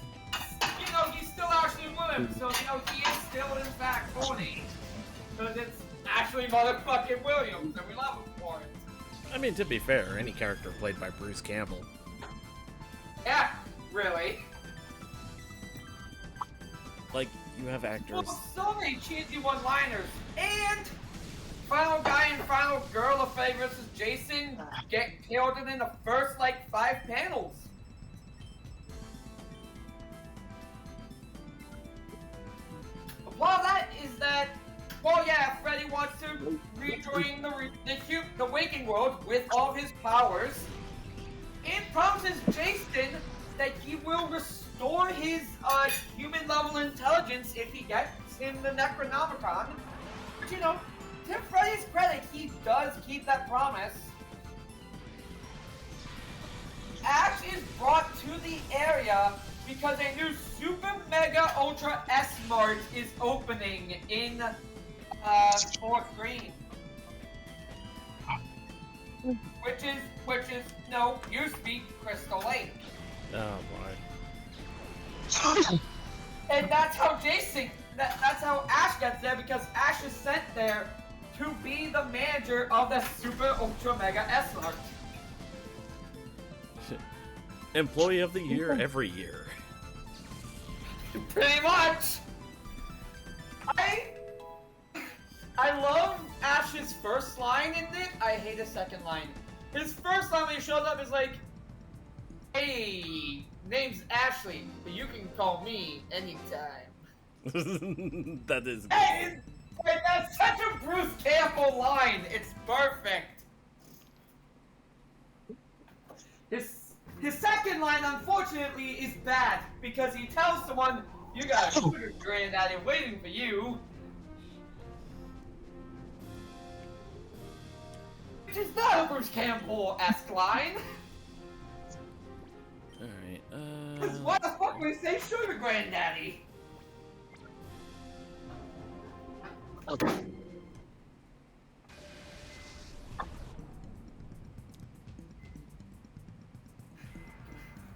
[SPEAKER 2] he's still Ashley Williams, so, he is still, in fact, horny. Because it's Ashley motherfucking Williams, and we love him for it.
[SPEAKER 1] I mean, to be fair, any character played by Bruce Campbell.
[SPEAKER 2] Yeah, really.
[SPEAKER 1] Like, you have actors.
[SPEAKER 2] Well, so many cheesy one-liners, and final guy and final girl of Freddy vs. Jason get killed in the first, like, 5 panels. The plot of that is that, well, yeah, Freddy wants to rejoin the waking world with all of his powers, and promises Jason that he will restore his human-level intelligence if he gets him the Necronomicon. But, you know, to Freddy's credit, he does keep that promise. Ash is brought to the area because a new Super Mega Ultra S-Mart is opening in Fort Greene. Which is, no, used to be Crystal Lake.
[SPEAKER 1] Oh boy.
[SPEAKER 2] And that's how Jason, that's how Ash gets there, because Ash is sent there to be the manager of the Super Ultra Mega S-Mart.
[SPEAKER 1] Employee of the year every year.
[SPEAKER 2] Pretty much. I love Ash's first line in it. I hate his second line. His first line when he shows up is like, "Hey, name's Ashley, but you can call me anytime."
[SPEAKER 1] That is good.
[SPEAKER 2] Hey, that's such a Bruce Campbell line. It's perfect. His second line, unfortunately, is bad because he tells someone, "You got a sugar granddaddy waiting for you." Which is not a Bruce Campbell-esque line.
[SPEAKER 1] Alright,
[SPEAKER 2] Because why the fuck would he say sugar granddaddy?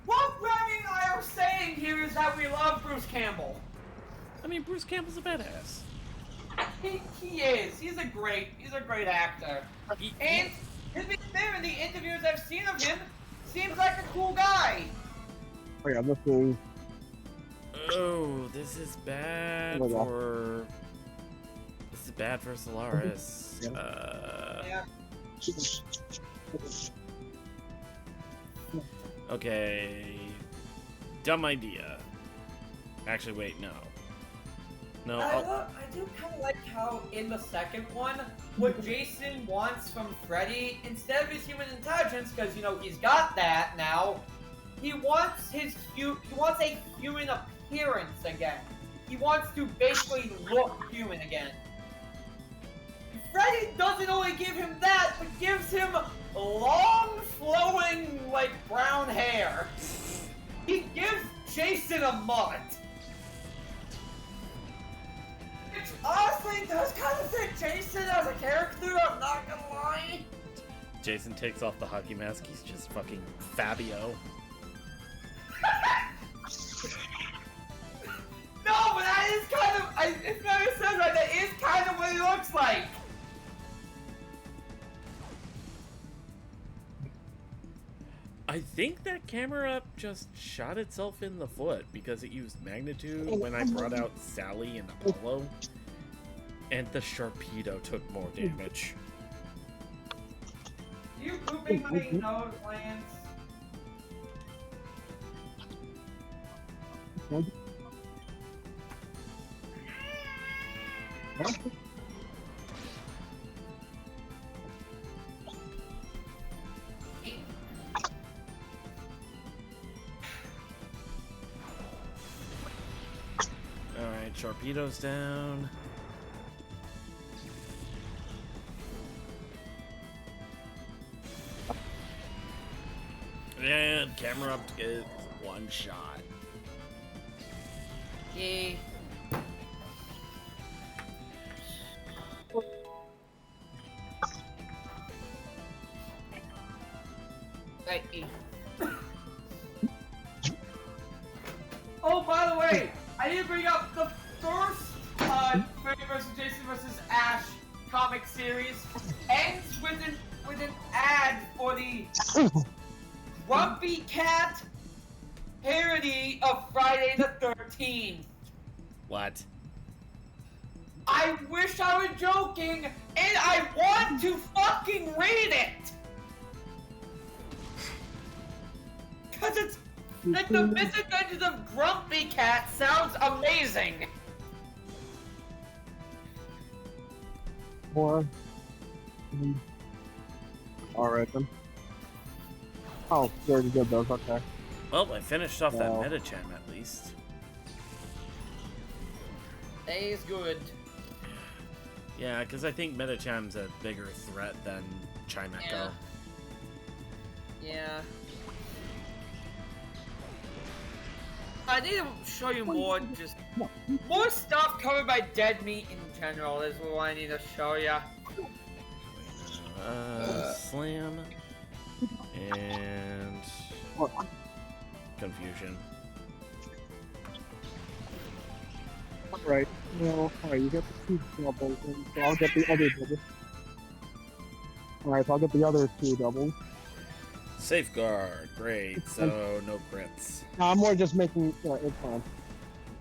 [SPEAKER 2] What Remy and I are saying here is that we love Bruce Campbell.
[SPEAKER 1] I mean, Bruce Campbell's a badass.
[SPEAKER 2] He is. He's a great actor. And to be fair, in the interviews I've seen of him, seems like a cool guy.
[SPEAKER 3] Oh yeah, this is.
[SPEAKER 1] Oh, this is bad
[SPEAKER 3] Oh my God.
[SPEAKER 1] for. This is bad for Solaris.
[SPEAKER 2] Yeah.
[SPEAKER 1] Okay. Dumb idea. Actually, wait, no. No,
[SPEAKER 2] I do kind of like how in the second one, what Jason wants from Freddy, instead of his human intelligence, because you know he's got that now, he wants a human appearance again. He wants to basically look human again. Freddy doesn't only give him that, but gives him long, flowing, like, brown hair. He gives Jason a mullet. Which honestly does kind of fit Jason as a character, I'm not gonna lie.
[SPEAKER 1] Jason takes off the hockey mask, he's just fucking Fabio.
[SPEAKER 2] No, but that is kind of, if Mary says right, that is kind of what he looks like.
[SPEAKER 1] I think that camera just shot itself in the foot because it used magnitude when I brought out Sally and Apollo, and the Sharpedo took more damage.
[SPEAKER 2] You pooping my nose, Lance?
[SPEAKER 1] Alright, Sharpedo's down. And camera up to get one shot.
[SPEAKER 2] Yay. Hey. Oh, by the way, I need to bring up the first Freddy vs. Jason vs. Ash comic series ends with an ad for the Grumpy Cat parody of Friday the 13th.
[SPEAKER 1] What?
[SPEAKER 2] I wish I were joking, and I want to fucking read it! Cause it's like the misadventures of Grumpy Cat sounds amazing!
[SPEAKER 3] Or... Alright then. Oh, you already did those, okay.
[SPEAKER 1] Well, I finished off that
[SPEAKER 3] Well.
[SPEAKER 1] Metacham at least.
[SPEAKER 2] That is good.
[SPEAKER 1] Yeah, because I think Metacham's a bigger threat than Chimecho.
[SPEAKER 2] Yeah. I need to show you more, just more stuff covered by dead meat in general is what I need to show you.
[SPEAKER 1] Slam. And... Confusion.
[SPEAKER 3] Alright, well, alright, you get the 2 doubles, and so I'll get the other double. Alright, so I'll get the other 2 doubles.
[SPEAKER 1] Safeguard. Great. So, no crits.
[SPEAKER 3] No, I'm more just making, it's fine.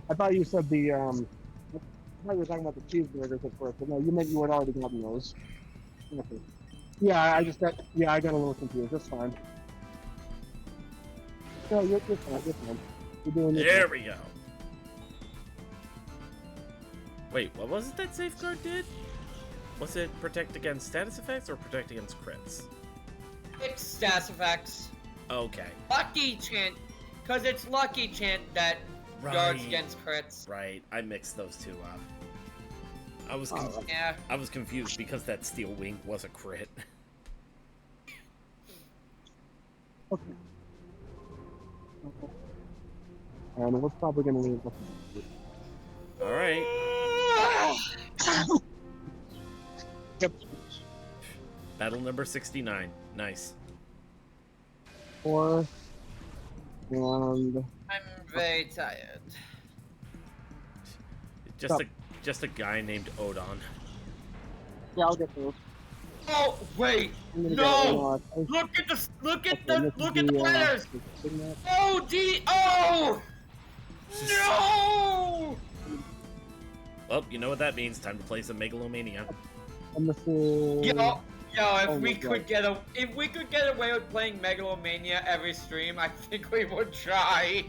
[SPEAKER 3] I thought you said the, I thought you were talking about the cheeseburgers at first, but no, you meant you had already gotten those. Okay. Yeah, I got a little confused, that's fine. No, you're fine, you're fine. You're doing it.
[SPEAKER 1] There we go. Wait, what was it that Safeguard did? Was it protect against status effects or protect against crits?
[SPEAKER 2] It's status effects.
[SPEAKER 1] Okay.
[SPEAKER 2] Lucky Chant, because it's Lucky Chant that guards
[SPEAKER 1] Right.
[SPEAKER 2] against crits.
[SPEAKER 1] Right, I mixed those two up.
[SPEAKER 2] Yeah.
[SPEAKER 1] I was confused because that Steel Wing was a crit.
[SPEAKER 3] Okay. And we're probably gonna leave the
[SPEAKER 1] Alright.
[SPEAKER 3] Yep.
[SPEAKER 1] Battle number 69. Nice.
[SPEAKER 3] 4 and
[SPEAKER 2] I'm very tired.
[SPEAKER 1] Just a guy named Odon.
[SPEAKER 3] yeah, I'll get those.
[SPEAKER 2] Oh wait!
[SPEAKER 3] I'm gonna
[SPEAKER 2] No!
[SPEAKER 3] get,
[SPEAKER 2] Look at
[SPEAKER 3] this is
[SPEAKER 2] the letters!
[SPEAKER 3] signet.
[SPEAKER 2] O-D-O! No!
[SPEAKER 1] Well, you know what that means. Time to play some Megalomania.
[SPEAKER 3] And this is
[SPEAKER 2] Yo, if
[SPEAKER 3] Oh
[SPEAKER 2] we
[SPEAKER 3] my
[SPEAKER 2] could get away with playing Megalomania every stream, I think we would try.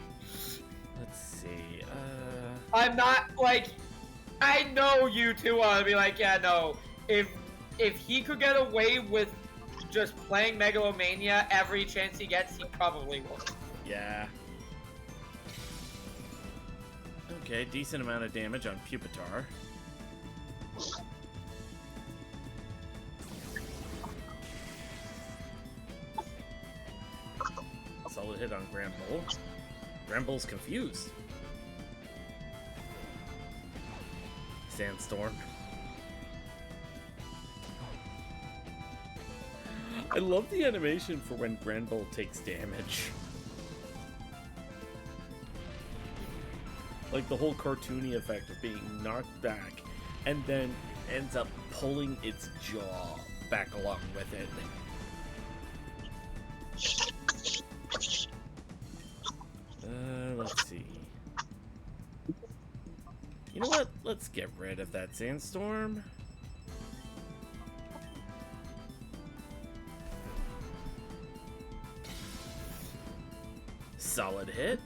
[SPEAKER 1] Let's see.
[SPEAKER 2] I'm not like, I know you two want to be like, yeah, no. If he could get away with just playing Megalomania every chance he gets, he probably would.
[SPEAKER 1] Yeah. Okay, decent amount of damage on Pupitar. Solid hit on Granbull. Granbull's confused. Sandstorm. I love the animation for when Granbull takes damage. Like the whole cartoony effect of being knocked back and then ends up pulling its jaw back along with it. Let's see. You know what? Let's get rid of that Sandstorm. Solid hit.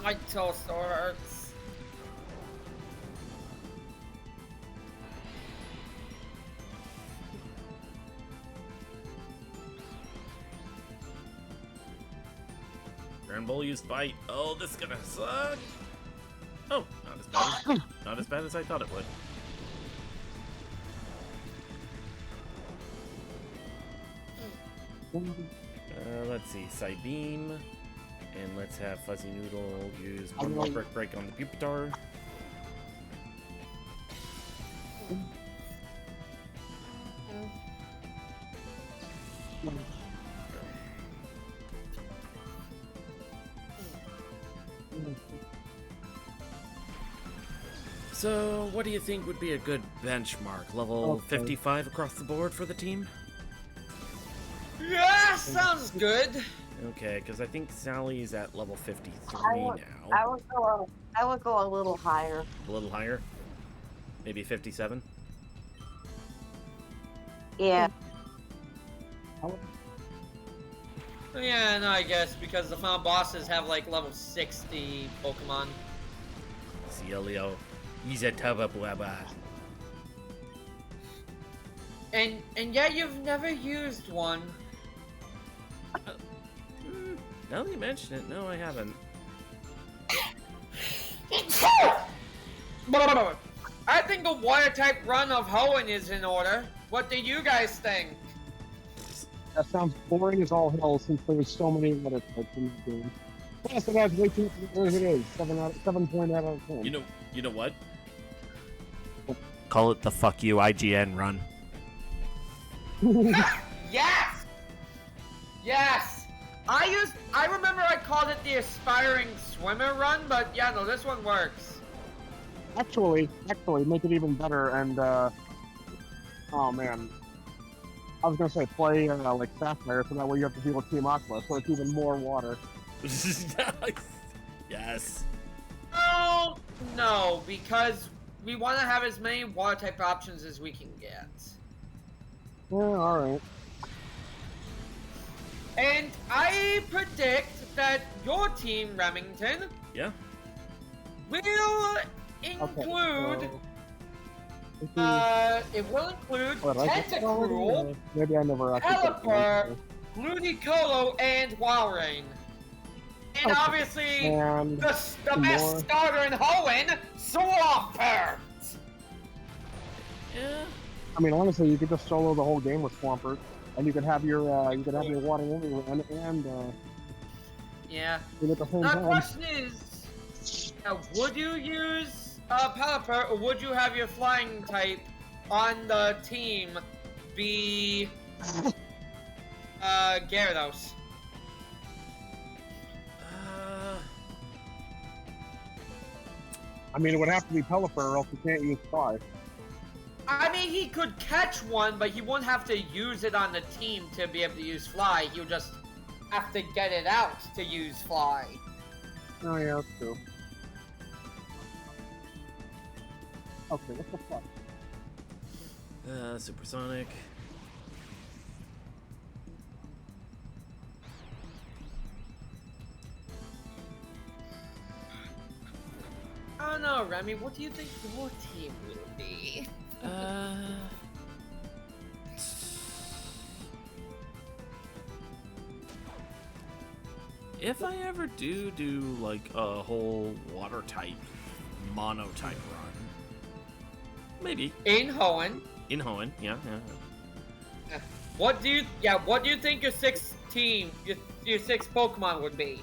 [SPEAKER 2] My toe still hurts.
[SPEAKER 1] Granbull used bite. Oh, this is gonna suck. Oh, not as bad as I thought it would. Let's see, Psybeam, and let's have Fuzzy Noodle use one more Brick Break on the Pupitar. So, what do you think would be a good benchmark? Level 55 across the board for the team?
[SPEAKER 2] Yeah, sounds good.
[SPEAKER 1] Okay, because I think Sally's at level 53 now.
[SPEAKER 4] I would go a little higher.
[SPEAKER 1] A little higher? Maybe 57?
[SPEAKER 4] Yeah.
[SPEAKER 2] Yeah, no, I guess, because the final bosses have, like, level 60 Pokemon.
[SPEAKER 1] Cielio. He's a Taba Blabba.
[SPEAKER 2] And yet you've never used one.
[SPEAKER 1] Now that you mention it, no, I haven't.
[SPEAKER 2] I think a water-type run of Hoenn is in order. What do you guys think?
[SPEAKER 3] That sounds boring as all hell since there's so many water types in the game. Plus, it has way too many as it is. 7 point out of 10.
[SPEAKER 1] You know what? Call it the fuck you IGN run.
[SPEAKER 2] Yes! Yes! I remember I called it the aspiring swimmer run, but yeah, no, this one works.
[SPEAKER 3] Actually, make it even better and, oh man. I was gonna say play, like Sapphire, so that way you have to deal with Team Aqua, so it's even more water.
[SPEAKER 1] Yes.
[SPEAKER 2] Oh, no, because we want to have as many water-type options as we can get.
[SPEAKER 3] Yeah, alright.
[SPEAKER 2] And I predict that your team, Remington,
[SPEAKER 1] Yeah.
[SPEAKER 2] will include, it will include Tentacruel,
[SPEAKER 3] maybe I never actually
[SPEAKER 2] Pelipper, Ludicolo, and Walrein. And obviously,
[SPEAKER 3] and
[SPEAKER 2] the best starter in Hoenn, Swampert!
[SPEAKER 1] Yeah.
[SPEAKER 3] I mean, honestly, you could just solo the whole game with Swampert, and you could have your water everywhere, and
[SPEAKER 2] yeah.
[SPEAKER 3] at the same
[SPEAKER 2] Now,
[SPEAKER 3] time.
[SPEAKER 2] the question is, would you use Pelipper, or would you have your flying type on the team be Gyarados?
[SPEAKER 3] I mean, it would have to be Pelipper, or else you can't use Fly.
[SPEAKER 2] I mean, he could catch one, but he wouldn't have to use it on the team to be able to use Fly. He would just have to get it out to use Fly.
[SPEAKER 3] Oh yeah, that's true. Okay, what the fuck?
[SPEAKER 1] Supersonic.
[SPEAKER 2] I don't know, Remy, what do you think your team will be?
[SPEAKER 1] If I ever do like a whole water type, mono type run, maybe
[SPEAKER 2] In Hoenn.
[SPEAKER 1] in Hoenn, yeah.
[SPEAKER 2] What do you think your sixth team, your sixth Pokemon would be?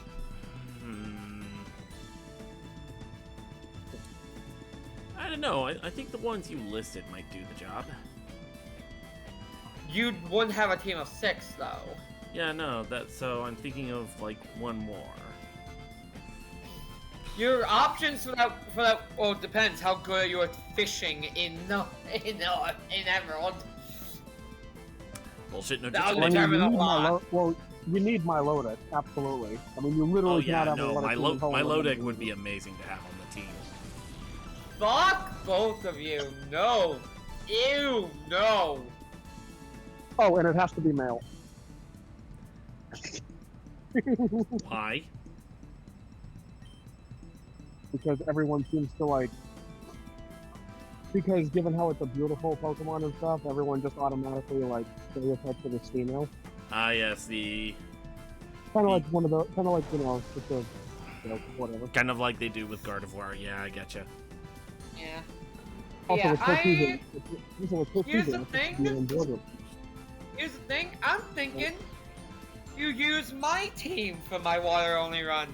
[SPEAKER 1] I don't know. I think the ones you listed might do the job.
[SPEAKER 2] You wouldn't have a team of 6, though.
[SPEAKER 1] Yeah, no. So I'm thinking of like one more.
[SPEAKER 2] Your options for that. Well, it depends how good you are at fishing in Emerald.
[SPEAKER 1] Bullshit. No.
[SPEAKER 2] That'll
[SPEAKER 1] Just
[SPEAKER 2] determine a lot.
[SPEAKER 3] Well, you need Milotic, absolutely. I mean, you literally cannot have a lot of
[SPEAKER 1] my Lodic would be amazing to have on the team.
[SPEAKER 2] Fuck both of you. No. Ew, no.
[SPEAKER 3] Oh, and it has to be male.
[SPEAKER 1] Why?
[SPEAKER 3] Because everyone seems to like... Because given how it's a beautiful Pokemon and stuff, everyone just automatically like stereotypes it as female.
[SPEAKER 1] Ah, yes, the...
[SPEAKER 3] Kind of like one of the... Kind of like, you know, just a... You know, whatever.
[SPEAKER 1] Kind of like they do with Gardevoir. Yeah, I getcha.
[SPEAKER 2] Yeah.
[SPEAKER 3] Also,
[SPEAKER 2] Yeah,
[SPEAKER 3] here's
[SPEAKER 2] the thing. Here's the thing. I'm thinking you use my team for my water-only run.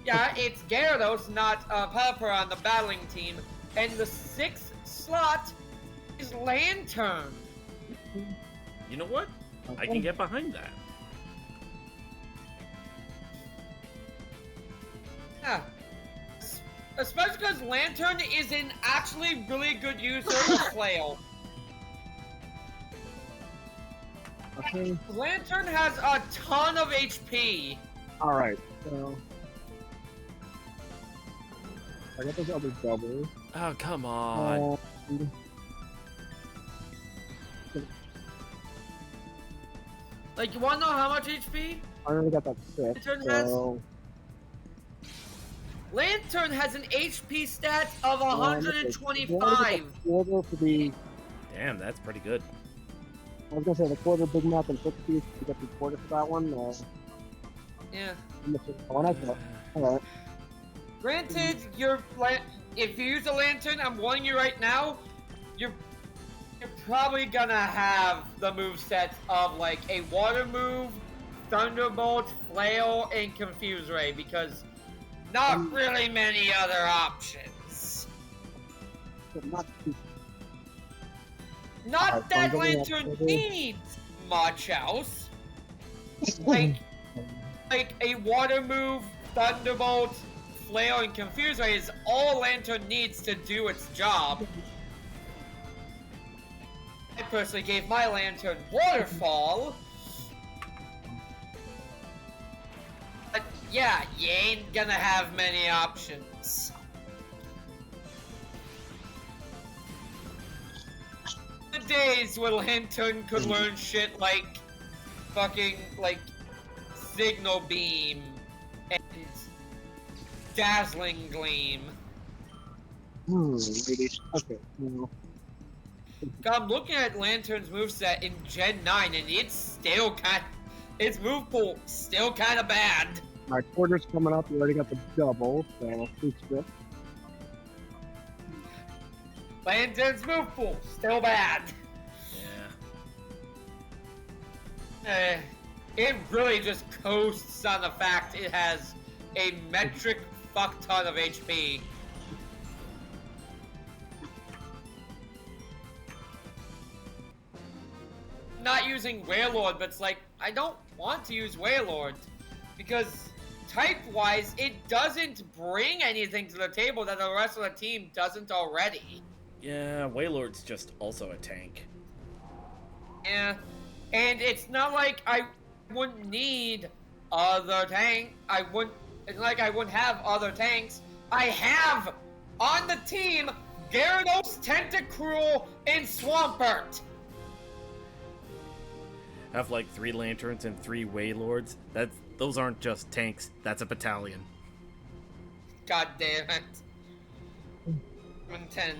[SPEAKER 2] Yeah, it's Gyarados, not Pelipper on the battling team. And the 6th slot is Lantern.
[SPEAKER 1] You know what? I can get behind that.
[SPEAKER 2] Yeah. Especially because Lantern is an actually really good user of Flail. Lantern has a ton of HP.
[SPEAKER 3] Alright, so... I got those other doubles.
[SPEAKER 1] Oh, come on.
[SPEAKER 2] Like, you wanna know how much HP?
[SPEAKER 3] I already got that 6, so...
[SPEAKER 2] Lantern has an HP stat of 125.
[SPEAKER 3] Quarter for the...
[SPEAKER 1] Damn, that's pretty good.
[SPEAKER 3] I was gonna say the quarter Big Mac and 60, you got the quarter for that one.
[SPEAKER 2] Yeah.
[SPEAKER 3] Oh, nice. Alright.
[SPEAKER 2] Granted, if you use a lantern, I'm warning you right now, you're probably gonna have the moveset of like a water move, thunderbolt, flail, and confuse ray because not really many other options. Not that lantern needs much else. Like a water move, thunderbolt, flail, and confuse ray is all lantern needs to do its job. I personally gave my lantern waterfall. But yeah, you ain't gonna have many options. The days where lantern could learn shit like fucking like signal beam and dazzling gleam.
[SPEAKER 3] Maybe. Okay. No.
[SPEAKER 2] I'm looking at Lantern's moveset in Gen 9 and it's still its move pool still kinda bad.
[SPEAKER 3] My quarter's coming up, you already got the double, so please strip.
[SPEAKER 2] Lantern's move pool still bad.
[SPEAKER 1] Yeah.
[SPEAKER 2] It really just coasts on the fact it has a metric fuck ton of HP. Not using Wailord, but it's like, I don't want to use Wailord because type-wise, it doesn't bring anything to the table that the rest of the team doesn't already.
[SPEAKER 1] Yeah, Wailord's just also a tank.
[SPEAKER 2] Yeah, and it's not like I wouldn't need other tank. It's like I wouldn't have other tanks. I have on the team Gyarados, Tentacruel, and Swampert.
[SPEAKER 1] Have like 3 lanterns and 3 Wailords. Those aren't just tanks. That's a battalion.
[SPEAKER 2] God damn it. I'm 10.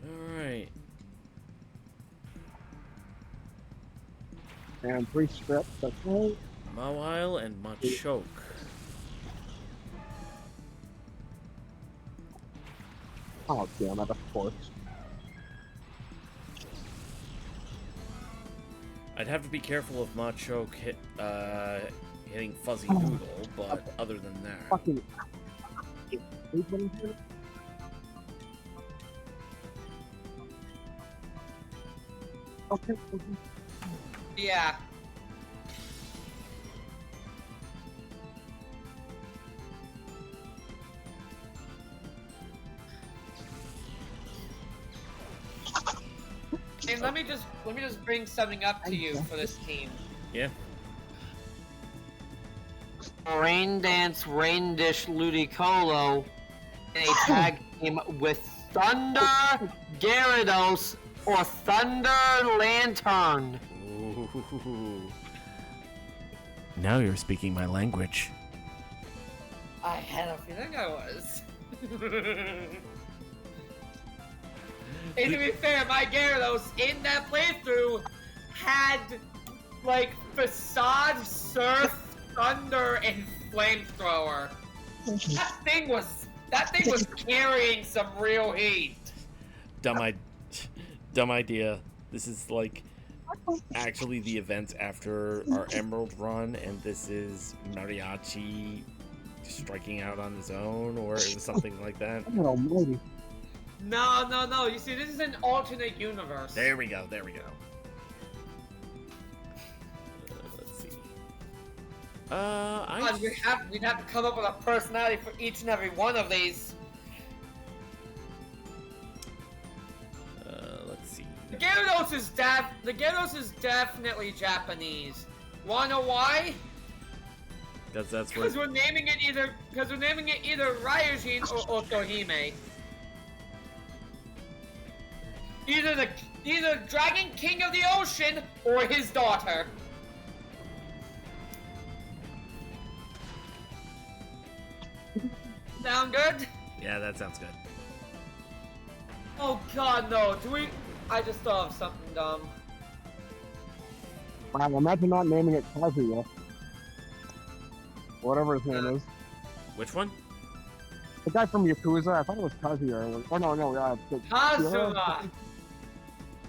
[SPEAKER 1] Alright.
[SPEAKER 3] And 3 strips, that's right.
[SPEAKER 1] Mawile and Machoke.
[SPEAKER 3] Oh, damn it, of course.
[SPEAKER 1] I'd have to be careful of Machoke hitting Fuzzy Noodle, but other than that...
[SPEAKER 3] Fucking... Okay.
[SPEAKER 2] Yeah. And let me just bring something up to you for this team.
[SPEAKER 1] Yeah.
[SPEAKER 2] Rain Dance, Rain Dish, Ludicolo in a tag team with Thunder Gyarados or Thunder Lantern.
[SPEAKER 1] Ooh. Now you're speaking my language.
[SPEAKER 2] I had a feeling I was. And to be fair, my Gyarados in that playthrough had like Facade, Surf, Thunder, and Flamethrower. That thing was carrying some real heat.
[SPEAKER 1] Dumb idea. This is like actually the events after our Emerald run, and this is Mariachi striking out on his own, or it was something like that.
[SPEAKER 3] Almighty.
[SPEAKER 2] No. You see, this is an alternate universe.
[SPEAKER 1] There we go. Let's see.
[SPEAKER 2] We'd have to come up with a personality for each and every one of these.
[SPEAKER 1] see.
[SPEAKER 2] The Gyarados is definitely Japanese. Wanna know why?
[SPEAKER 1] That's
[SPEAKER 2] Because we're naming it either Ryujin or Otohime. Either Dragon King of the Ocean or his daughter. Sound good?
[SPEAKER 1] Yeah, that sounds good.
[SPEAKER 2] Oh god, no. I just thought of something dumb.
[SPEAKER 3] Wow, imagine not naming it Kazuya. Whatever his name is.
[SPEAKER 1] Which one?
[SPEAKER 3] The guy from Yakuza, I thought it was Kazuya. Oh no,
[SPEAKER 2] Kazuma!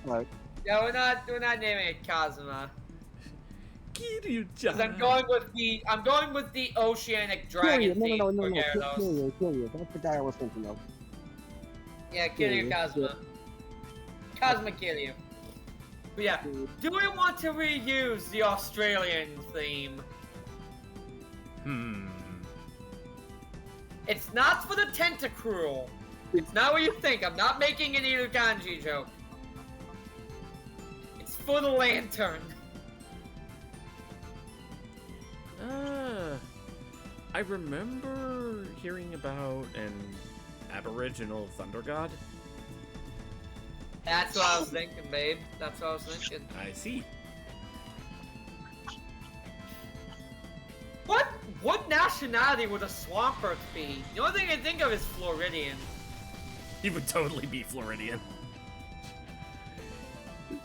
[SPEAKER 3] Right.
[SPEAKER 2] Yeah, we're not naming it Kazuma.
[SPEAKER 1] Kiryu-chan.
[SPEAKER 2] I'm going with the oceanic dragon theme for Gyarados.
[SPEAKER 3] Kiryu. That's the guy I was thinking of.
[SPEAKER 2] Yeah, Kiryu Kazuma. Kazuma Kiryu. But yeah, do we want to reuse the Australian theme? It's not for the Tentacruel. It's not what you think. I'm not making an Irukanji joke. It's for the lantern.
[SPEAKER 1] I remember hearing about an Aboriginal thunder god.
[SPEAKER 2] That's what I was thinking, babe. That's what I was thinking.
[SPEAKER 1] I see.
[SPEAKER 2] What nationality would a Swampert be? The only thing I think of is Floridian.
[SPEAKER 1] He would totally be Floridian.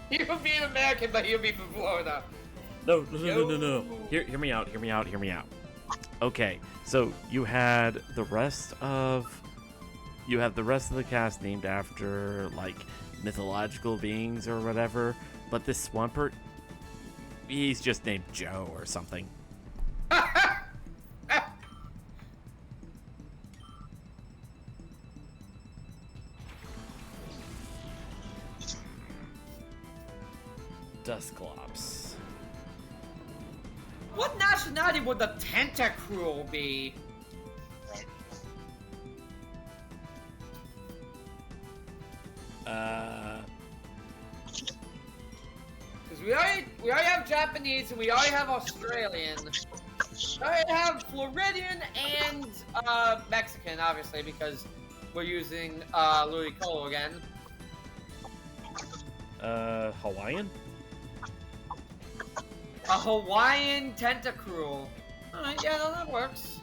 [SPEAKER 2] He would be an American, but he would be from Florida.
[SPEAKER 1] No. Hear me out. Okay, so you had the rest of the cast named after like mythological beings or whatever, but this Swampert, he's just named Joe or something. Dusclops.
[SPEAKER 2] What nationality would the Tentacruel be? Because we already have Japanese and we already have Australian. We already have Floridian and Mexican, obviously, because we're using Ludicolo again.
[SPEAKER 1] Hawaiian?
[SPEAKER 2] A Hawaiian Tentacruel. Alright, yeah, no, that works.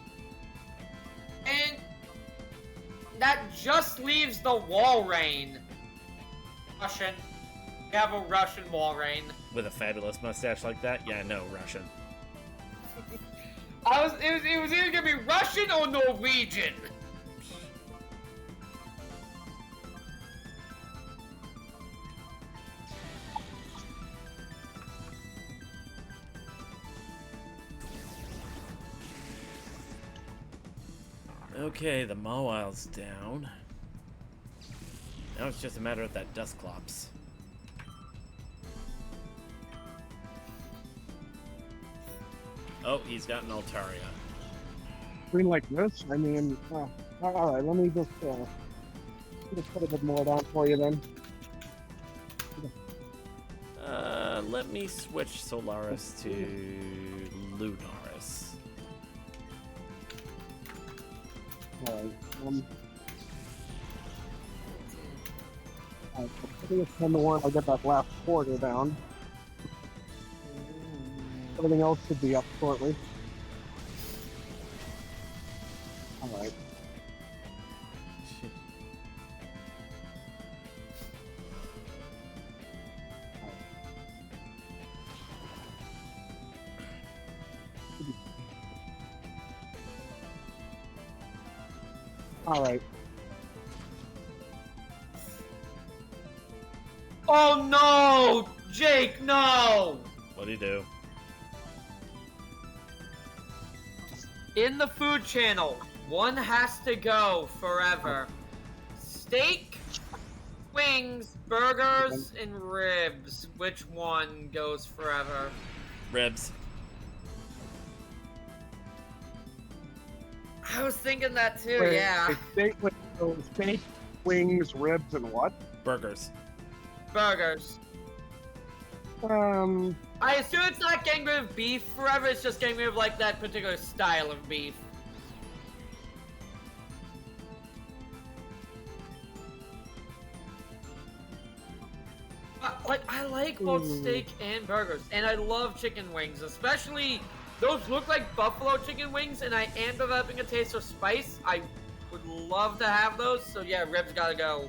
[SPEAKER 2] And that just leaves the Walrein. Russian. We have a Russian Walrein.
[SPEAKER 1] With a fabulous mustache like that? Yeah, no, Russian.
[SPEAKER 2] It was either gonna be Russian or Norwegian.
[SPEAKER 1] Okay, the Mawile's down. Now it's just a matter of that Dusclops. Oh, he's got an Altaria.
[SPEAKER 3] Green like this? I mean, alright, let me just put a bit more down for you then.
[SPEAKER 1] Let me switch Solaris to Lunaris.
[SPEAKER 3] Alright, I think it's 10 to 1. I'll get that last quarter down. Everything else should be up shortly. Alright. Alright.
[SPEAKER 2] Oh no! Jake, no!
[SPEAKER 1] What'd he do?
[SPEAKER 2] In the food channel, one has to go forever. Steak, wings, burgers, and ribs. Which one goes forever?
[SPEAKER 1] Ribs.
[SPEAKER 2] I was thinking that too,
[SPEAKER 3] Wait,
[SPEAKER 2] yeah.
[SPEAKER 3] Steak, wings, ribs, and what?
[SPEAKER 1] Burgers.
[SPEAKER 2] burgers? I assume it's not getting rid of beef forever, it's just getting rid of, like, that particular style of beef. Like, I like both steak and burgers, and I love chicken wings, especially those look like buffalo chicken wings, and I am developing a taste for spice. I would love to have those, so yeah, ribs gotta go.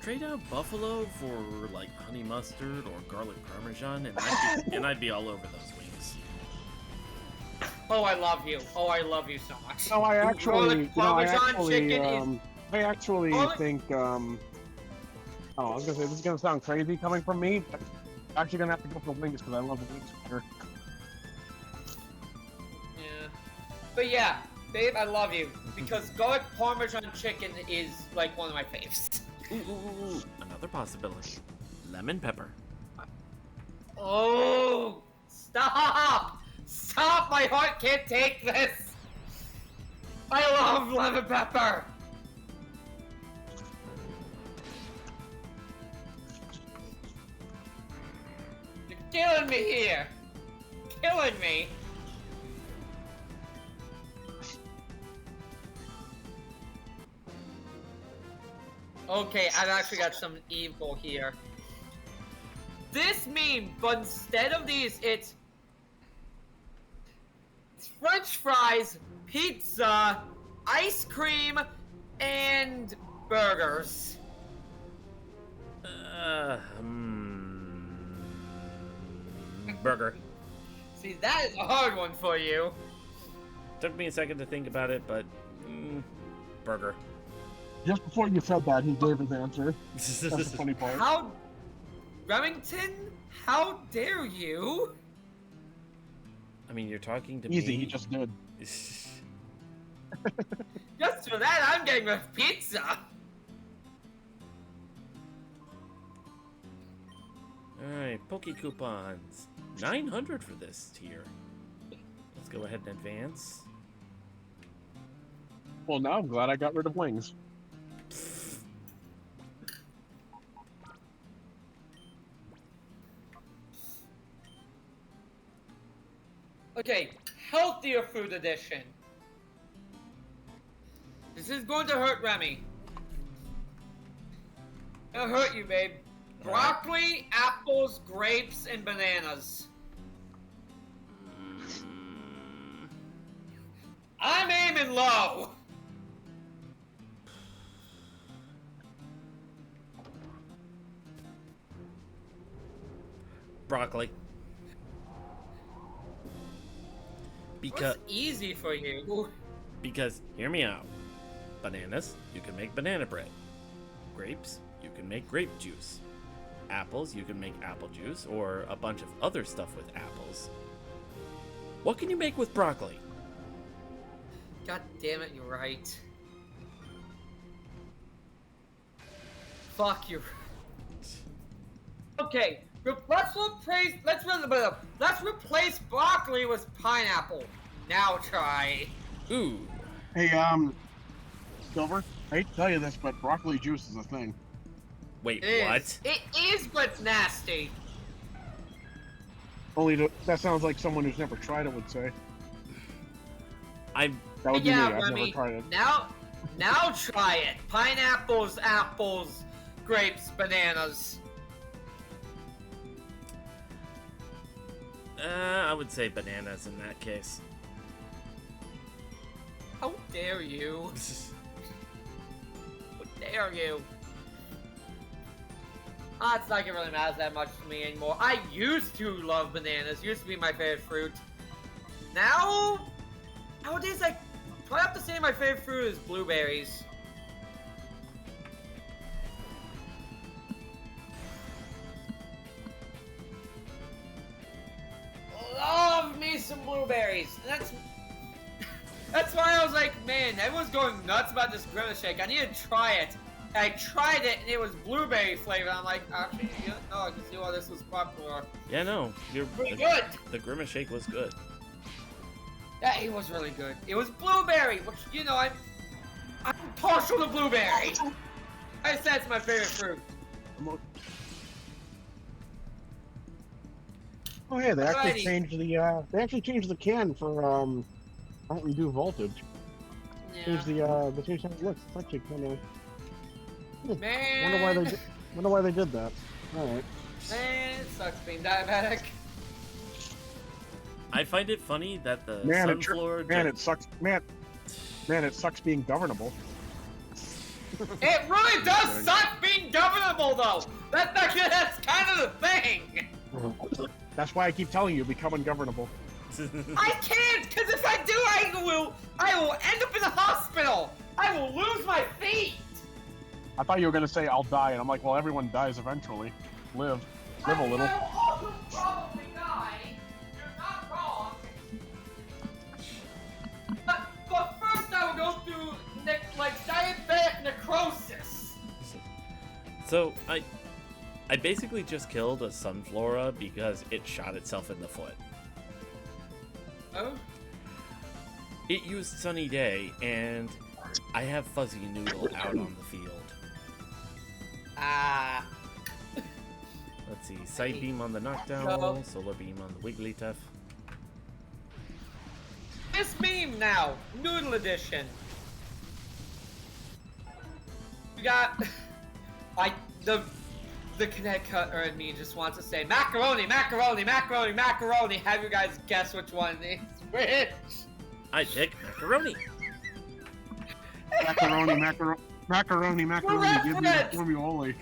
[SPEAKER 1] Trade out buffalo for like honey mustard or garlic parmesan, and I'd be all over those wings.
[SPEAKER 2] Oh, I love you. Oh, I love you so much.
[SPEAKER 3] No, I actually,
[SPEAKER 2] chicken
[SPEAKER 3] I actually think, oh, I was gonna say, this is gonna sound crazy coming from me, but I'm actually gonna have to go for wings because I love the wings better.
[SPEAKER 2] Yeah. But yeah, babe, I love you. Because garlic parmesan chicken is like one of my faves.
[SPEAKER 1] Ooh, another possibility. Lemon pepper.
[SPEAKER 2] Oh, stop! Stop! My heart can't take this! I love lemon pepper! You're killing me here! Killing me! Okay, I've actually got some evil here. This meme, but instead of these, it's French fries, pizza, ice cream, and burgers.
[SPEAKER 1] Burger.
[SPEAKER 2] See, that is a hard one for you.
[SPEAKER 1] Took me a second to think about it, but burger.
[SPEAKER 3] Just before you said that, he gave his answer. That's the funny part.
[SPEAKER 2] How, Remington? How dare you?
[SPEAKER 1] I mean, you're talking to me.
[SPEAKER 3] Easy, he just did.
[SPEAKER 2] Just for that, I'm getting with pizza.
[SPEAKER 1] Alright, Poke Coupons. 900 for this tier. Let's go ahead and advance.
[SPEAKER 3] Well, now I'm glad I got rid of wings.
[SPEAKER 2] Okay, healthier food edition. This is going to hurt Remy. It'll hurt you, babe. Broccoli, apples, grapes, and bananas. I'm aiming low.
[SPEAKER 1] Broccoli.
[SPEAKER 2] What's easy for you?
[SPEAKER 1] Because, hear me out. Bananas, you can make banana bread. Grapes, you can make grape juice. Apples, you can make apple juice, or a bunch of other stuff with apples. What can you make with broccoli?
[SPEAKER 2] God damn it, you're right. Fuck you. Okay, let's replace broccoli with pineapple. Now try.
[SPEAKER 1] Ooh.
[SPEAKER 3] Hey, Silver, I hate to tell you this, but broccoli juice is a thing.
[SPEAKER 1] Wait,
[SPEAKER 2] It
[SPEAKER 1] what?
[SPEAKER 2] is. It is, but it's nasty.
[SPEAKER 3] That sounds like someone who's never tried it would say. That would be me. I've never tried it.
[SPEAKER 2] Now try it. Pineapples, apples, grapes, bananas.
[SPEAKER 1] I would say bananas in that case.
[SPEAKER 2] How dare you? How dare you? It's not gonna really matter that much to me anymore. I used to love bananas. Used to be my favorite fruit. Nowadays, I probably have to say my favorite fruit is blueberries. Love me some blueberries. That's why I was like, man, everyone's going nuts about this Grimace shake. I need to try it. I tried it and it was blueberry flavor. I'm like, actually, no, I can see why this was popular.
[SPEAKER 1] Yeah, no, you're
[SPEAKER 2] pretty good.
[SPEAKER 1] The Grimace shake was good.
[SPEAKER 2] Yeah, it was really good. It was blueberry, which I'm partial to blueberry. I said it's my favorite fruit.
[SPEAKER 3] Oh yeah, they actually
[SPEAKER 2] Alrighty.
[SPEAKER 3] changed the can for Mountain Dew Voltage.
[SPEAKER 2] Yeah.
[SPEAKER 3] Changed they changed how it looks. It's actually kind of.
[SPEAKER 2] Man.
[SPEAKER 3] Wonder why they did that. All right.
[SPEAKER 2] Man, it sucks being diabetic.
[SPEAKER 1] I find it funny that the sunflower.
[SPEAKER 3] It sucks. Man, it sucks being governable.
[SPEAKER 2] It really does suck being governable, though. That's kind of the thing.
[SPEAKER 3] That's why I keep telling you, become ungovernable.
[SPEAKER 2] I can't, because if I do, I will end up in the hospital. I will lose my feet.
[SPEAKER 3] I thought you were gonna say I'll die, and I'm like, well, everyone dies eventually. Live a little.
[SPEAKER 2] I will also probably die. You're not wrong. But first, I will go through diabetic necrosis.
[SPEAKER 1] So I basically just killed a sunflora because it shot itself in the foot.
[SPEAKER 2] Oh?
[SPEAKER 1] It used Sunny Day, and I have Fuzzy Noodle out on the field.
[SPEAKER 2] Ah.
[SPEAKER 1] Let's see, Sight Beam on the Knockdown Roll, Solar Beam on the Wigglytuff.
[SPEAKER 2] This meme now, Noodle Edition. We got, the Connect Cutter in me just wants to say macaroni, macaroni, macaroni, macaroni. Have you guys guess which one is which?
[SPEAKER 1] I pick macaroni.
[SPEAKER 3] Macaroni, give me the formula.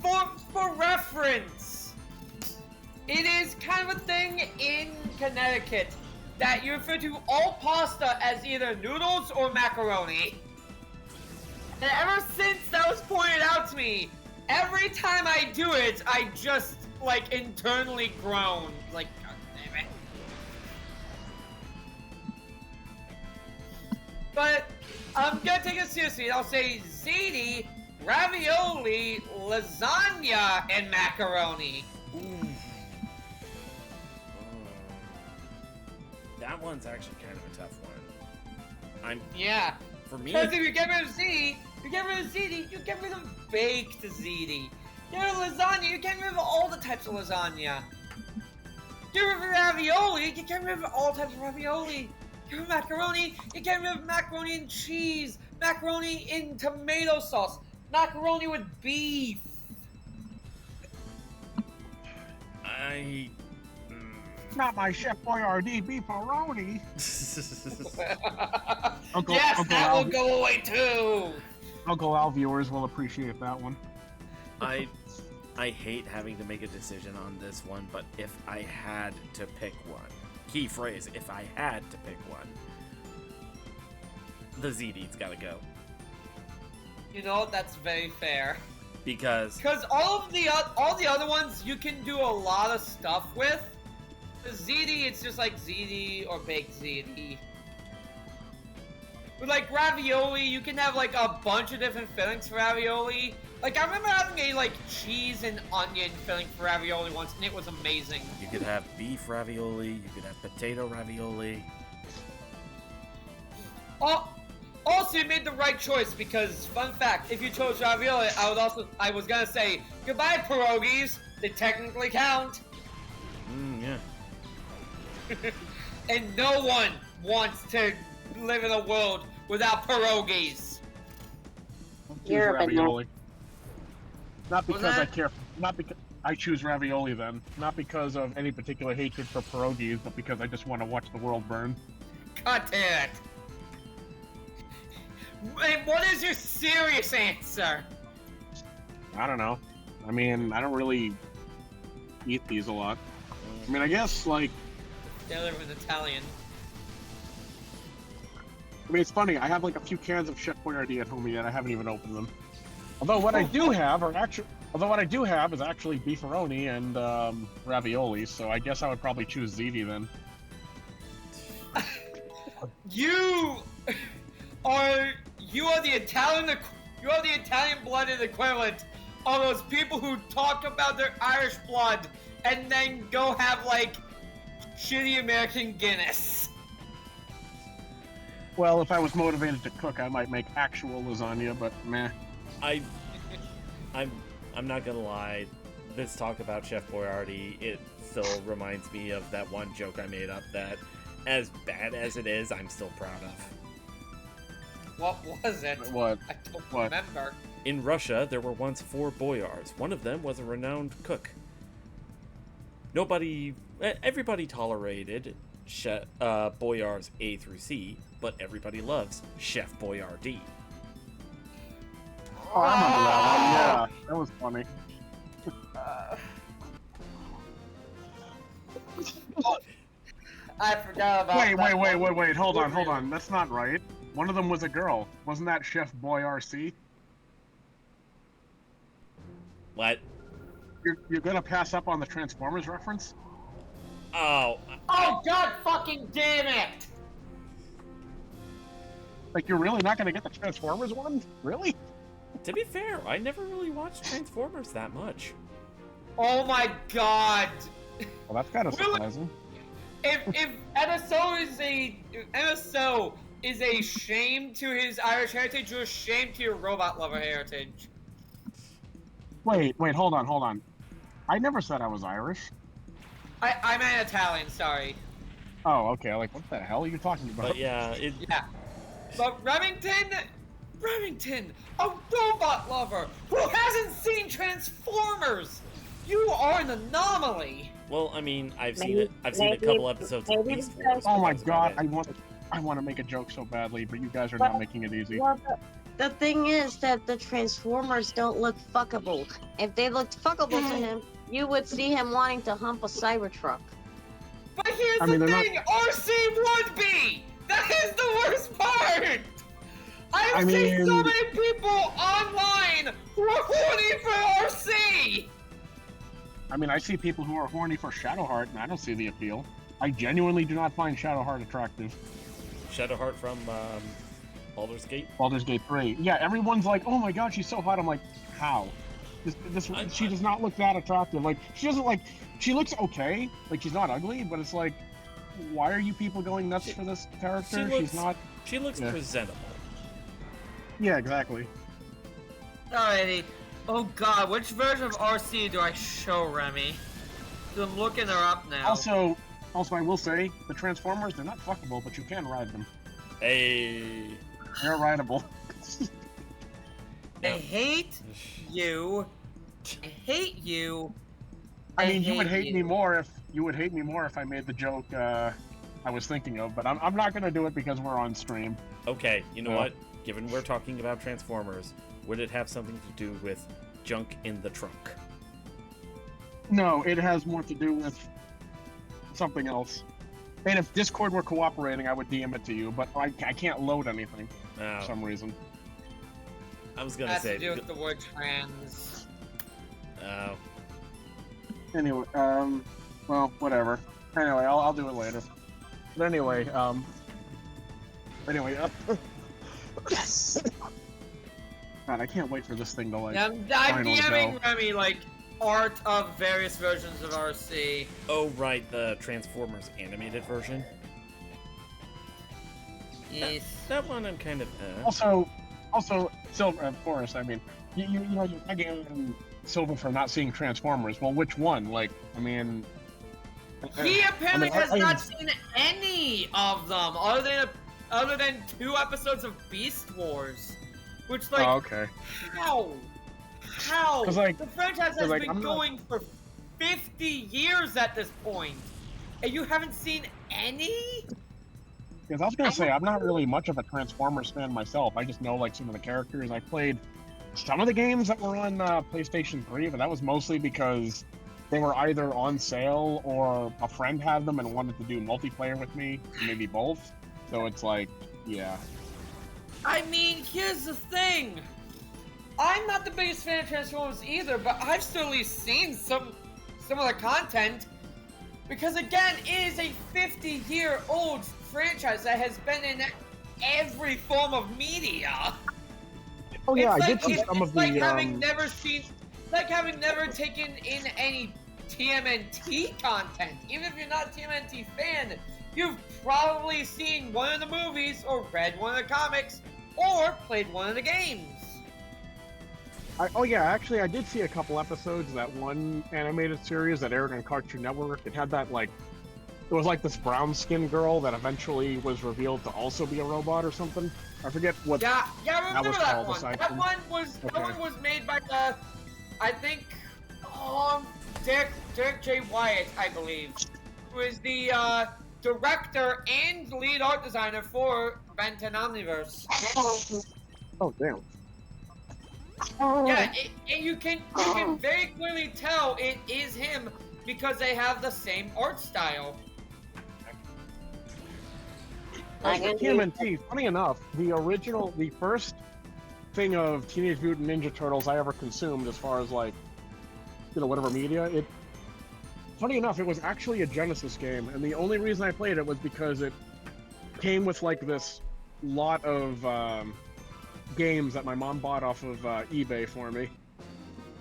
[SPEAKER 2] For reference, it is kind of a thing in Connecticut that you refer to all pasta as either noodles or macaroni. And ever since that was pointed out to me, every time I do it, I just, internally groan. God damn it. But I'm gonna take it seriously. I'll say ziti, ravioli, lasagna, and macaroni.
[SPEAKER 1] Ooh. That one's actually kind of a tough one.
[SPEAKER 2] Yeah.
[SPEAKER 1] For me,
[SPEAKER 2] Because if you get rid of ziti, you get rid of baked ziti. Get rid of lasagna, you get rid of all the types of lasagna. Get rid of ravioli, you get rid of all types of ravioli. Get rid of macaroni, you get rid of macaroni and cheese, macaroni in tomato sauce, macaroni with beef.
[SPEAKER 3] Not my Chef Boyardee beefaroni.
[SPEAKER 2] That will go away too.
[SPEAKER 3] Uncle Al viewers will appreciate that one.
[SPEAKER 1] I hate having to make a decision on this one, but if I had to pick one, key phrase, if I had to pick one, the ZD's gotta go.
[SPEAKER 2] You know, that's very fair.
[SPEAKER 1] Because
[SPEAKER 2] all the other ones you can do a lot of stuff with. The ziti, it's just like ziti or baked ziti. With ravioli, you can have a bunch of different fillings for ravioli. I remember having a cheese and onion filling for ravioli once, and it was amazing.
[SPEAKER 1] you could have beef ravioli, you could have potato ravioli.
[SPEAKER 2] Also, you made the right choice because, fun fact, if you chose ravioli, I was gonna say goodbye pierogies. They technically count.
[SPEAKER 1] Yeah.
[SPEAKER 2] And no one wants to live in a world without pierogies.
[SPEAKER 5] You're a
[SPEAKER 3] ravioli. Not because
[SPEAKER 2] that?
[SPEAKER 3] I care. Not because I choose ravioli then. Not because of any particular hatred for pierogies, but because I just want to watch the world burn.
[SPEAKER 2] Cut it. And what is your serious answer?
[SPEAKER 3] I don't know. I mean, I don't really eat these a lot. I mean, I guess
[SPEAKER 2] Yeah, they're in Italian.
[SPEAKER 3] I mean, it's funny. I have a few cans of Chef Boyardee at home yet. I haven't even opened them. Although what I do have is actually beefaroni and ravioli. So I guess I would probably choose ziti then.
[SPEAKER 2] You are the Italian-blooded equivalent of those people who talk about their Irish blood and then go have shitty American Guinness.
[SPEAKER 3] Well, if I was motivated to cook, I might make actual lasagna, but meh.
[SPEAKER 1] I'm not gonna lie. This talk about Chef Boyardee, it still reminds me of that one joke I made up that, as bad as it is, I'm still proud of.
[SPEAKER 2] What was it?
[SPEAKER 3] What?
[SPEAKER 2] I don't remember.
[SPEAKER 1] In Russia, there were once 4 boyars. One of them was a renowned cook. Everybody tolerated boyars A through C, but everybody loves Chef Boyardee.
[SPEAKER 3] Oh, I remember that one. Yeah, that was funny.
[SPEAKER 2] I forgot about that.
[SPEAKER 3] Wait. Hold on. That's not right. One of them was a girl. Wasn't that Chef Boy RC?
[SPEAKER 1] What?
[SPEAKER 3] You're gonna pass up on the Transformers reference?
[SPEAKER 1] Oh.
[SPEAKER 2] Oh, God fucking damn it!
[SPEAKER 3] Like, you're really not gonna get the Transformers one? Really?
[SPEAKER 1] To be fair, I never really watched Transformers that much.
[SPEAKER 2] Oh my God!
[SPEAKER 3] Well, that's kind of surprising.
[SPEAKER 2] If NSO is a shame to his Irish heritage, you're a shame to your robot lover heritage.
[SPEAKER 3] Wait, hold on. I never said I was Irish.
[SPEAKER 2] I'm an Italian, sorry.
[SPEAKER 3] Oh, okay. Like, what the hell are you talking about?
[SPEAKER 1] But yeah,
[SPEAKER 2] Yeah. But Remington, a robot lover who hasn't seen Transformers! You are an anomaly!
[SPEAKER 1] well, I mean, I've seen a couple episodes of Beast Wars.
[SPEAKER 3] Oh my
[SPEAKER 1] but that's about
[SPEAKER 3] God,
[SPEAKER 1] it.
[SPEAKER 3] I want to make a joke so badly, but you guys are not making it easy.
[SPEAKER 4] Well, the thing is that the Transformers don't look fuckable. If they looked fuckable to him, you would see him wanting to hump a Cybertruck.
[SPEAKER 2] But here's the thing, RC would be! That is the worst part! I've seen so many people online who are horny for RC!
[SPEAKER 3] I mean, I see people who are horny for Shadowheart, and I don't see the appeal. I genuinely do not find Shadowheart attractive.
[SPEAKER 1] Shadowheart from Baldur's Gate.
[SPEAKER 3] Baldur's Gate 3. Yeah, everyone's like, oh my God, she's so hot. I'm like, how? She does not look that attractive. Like, she looks okay. Like, she's not ugly, but it's like, why are you people going nuts for this character?
[SPEAKER 1] She looks presentable.
[SPEAKER 3] Yeah, exactly.
[SPEAKER 2] Alrighty. Oh God, which version of RC do I show Remy? 'Cause I'm looking her up now.
[SPEAKER 3] Also, I will say, the Transformers, they're not fuckable, but you can ride them.
[SPEAKER 1] Hey.
[SPEAKER 3] They're rideable.
[SPEAKER 2] I hate you. I hate you.
[SPEAKER 3] I mean, you would hate me more if I made the joke I was thinking of, but I'm not gonna do it because we're on stream.
[SPEAKER 1] Okay, you know what? Given we're talking about Transformers, would it have something to do with junk in the trunk?
[SPEAKER 3] No, it has more to do with something else. And if Discord were cooperating, I would DM it to you, but I can't load anything for some reason.
[SPEAKER 1] I was gonna
[SPEAKER 2] Has
[SPEAKER 1] say
[SPEAKER 2] to do with the word trans.
[SPEAKER 1] Oh.
[SPEAKER 3] Anyway, well, whatever. Anyway, I'll do it later. But anyway, yes! God, I can't wait for this thing to, like,
[SPEAKER 2] I'm
[SPEAKER 3] finally
[SPEAKER 2] DMing
[SPEAKER 3] go.
[SPEAKER 2] Remy, like, art of various versions of RC.
[SPEAKER 1] Oh, right, the Transformers animated version.
[SPEAKER 2] Yes.
[SPEAKER 1] That one I'm kind of.
[SPEAKER 3] Also, Silver, of course. I mean, you know, you're begging Silver for not seeing Transformers. Well, which one? Like, I mean,
[SPEAKER 2] he apparently has not seen any of them, other than 2 episodes of Beast Wars, which, like,
[SPEAKER 3] oh, okay.
[SPEAKER 2] How?
[SPEAKER 3] 'Cause, like,
[SPEAKER 2] the franchise has been going for 50 years at this point, and you haven't seen any?
[SPEAKER 3] Because I was gonna say, I'm not really much of a Transformers fan myself. I just know, like, some of the characters. I played some of the games that were on PlayStation 3, but that was mostly because they were either on sale or a friend had them and wanted to do multiplayer with me, maybe both. So it's like, yeah.
[SPEAKER 2] I mean, here's the thing. I'm not the biggest fan of Transformers either, but I've still at least seen some of the content. Because again, it is a 50-year-old franchise that has been in every form of media.
[SPEAKER 3] Oh yeah,
[SPEAKER 2] it's
[SPEAKER 3] I
[SPEAKER 2] like,
[SPEAKER 3] did see some of the.
[SPEAKER 2] having never taken in any TMNT content. Even if you're not a TMNT fan, you've probably seen one of the movies, or read one of the comics, or played one of the games.
[SPEAKER 3] Oh yeah, actually, I did see a couple episodes of that one animated series that aired on Cartoon Network. It had that like, it was like this brown skinned girl that eventually was revealed to also be a robot or something. I forget what.
[SPEAKER 2] Yeah, I remember
[SPEAKER 3] was
[SPEAKER 2] that
[SPEAKER 3] called,
[SPEAKER 2] one.
[SPEAKER 3] aside
[SPEAKER 2] That
[SPEAKER 3] from-
[SPEAKER 2] one was
[SPEAKER 3] Okay.
[SPEAKER 2] made by I think, Derek J. Wyatt, I believe, who is the director and lead art designer for Ben 10 Omniverse.
[SPEAKER 3] Oh damn.
[SPEAKER 2] Yeah, and you can very clearly tell it is him because they have the same art style.
[SPEAKER 3] TMNT, funny enough, the first thing of Teenage Mutant Ninja Turtles I ever consumed, as far as like, whatever media, funny enough, it was actually a Genesis game, and the only reason I played it was because it came with like this lot of games that my mom bought off of eBay for me.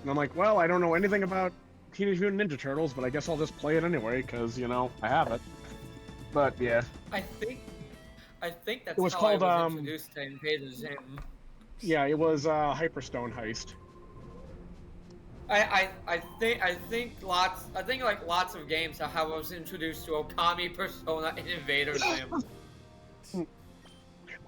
[SPEAKER 3] And I'm like, well, I don't know anything about Teenage Mutant Ninja Turtles, but I guess I'll just play it anyway, because, I have it. But, yeah.
[SPEAKER 2] I think that's
[SPEAKER 3] It was
[SPEAKER 2] how
[SPEAKER 3] called,
[SPEAKER 2] I was introduced to Invader Zim.
[SPEAKER 3] Yeah, it was Hyperstone Heist.
[SPEAKER 2] I think lots of games are how I was introduced to Okami, Persona, and Invader Zim.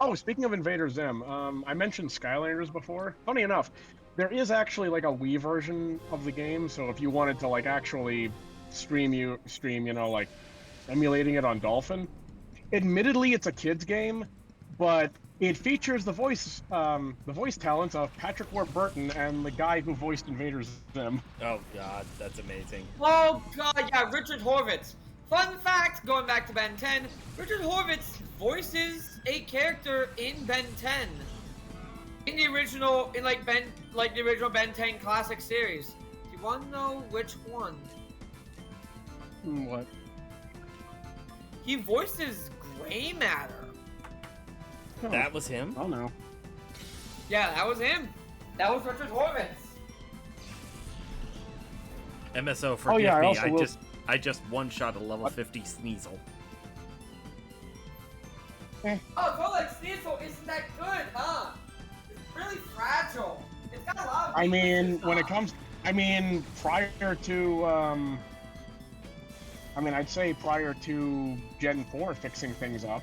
[SPEAKER 3] Oh, speaking of Invader Zim, I mentioned Skylanders before. Funny enough, there is actually like a Wii version of the game, so if you wanted to like actually stream, like emulating it on Dolphin. Admittedly, it's a kid's game, but it features the voice talents of Patrick Warburton and the guy who voiced Invader Zim.
[SPEAKER 1] Oh god, that's amazing.
[SPEAKER 2] Oh god, yeah, Richard Horvitz. Fun fact, going back to Ben 10, Richard Horvitz voices a character in Ben 10. In the original Ben 10 classic series. Do you want to know which one?
[SPEAKER 3] What?
[SPEAKER 2] He voices Gray Matter.
[SPEAKER 1] That was him?
[SPEAKER 3] Oh no.
[SPEAKER 2] Yeah, that was him. That was Richard Horvitz.
[SPEAKER 1] MSO, forgive me. I just one-shot a level 50 Sneasel.
[SPEAKER 2] Oh, Colex Sneasel isn't that good, huh? It's really fragile. It's got a lot of
[SPEAKER 3] prior to, I'd say prior to Gen 4 fixing things up.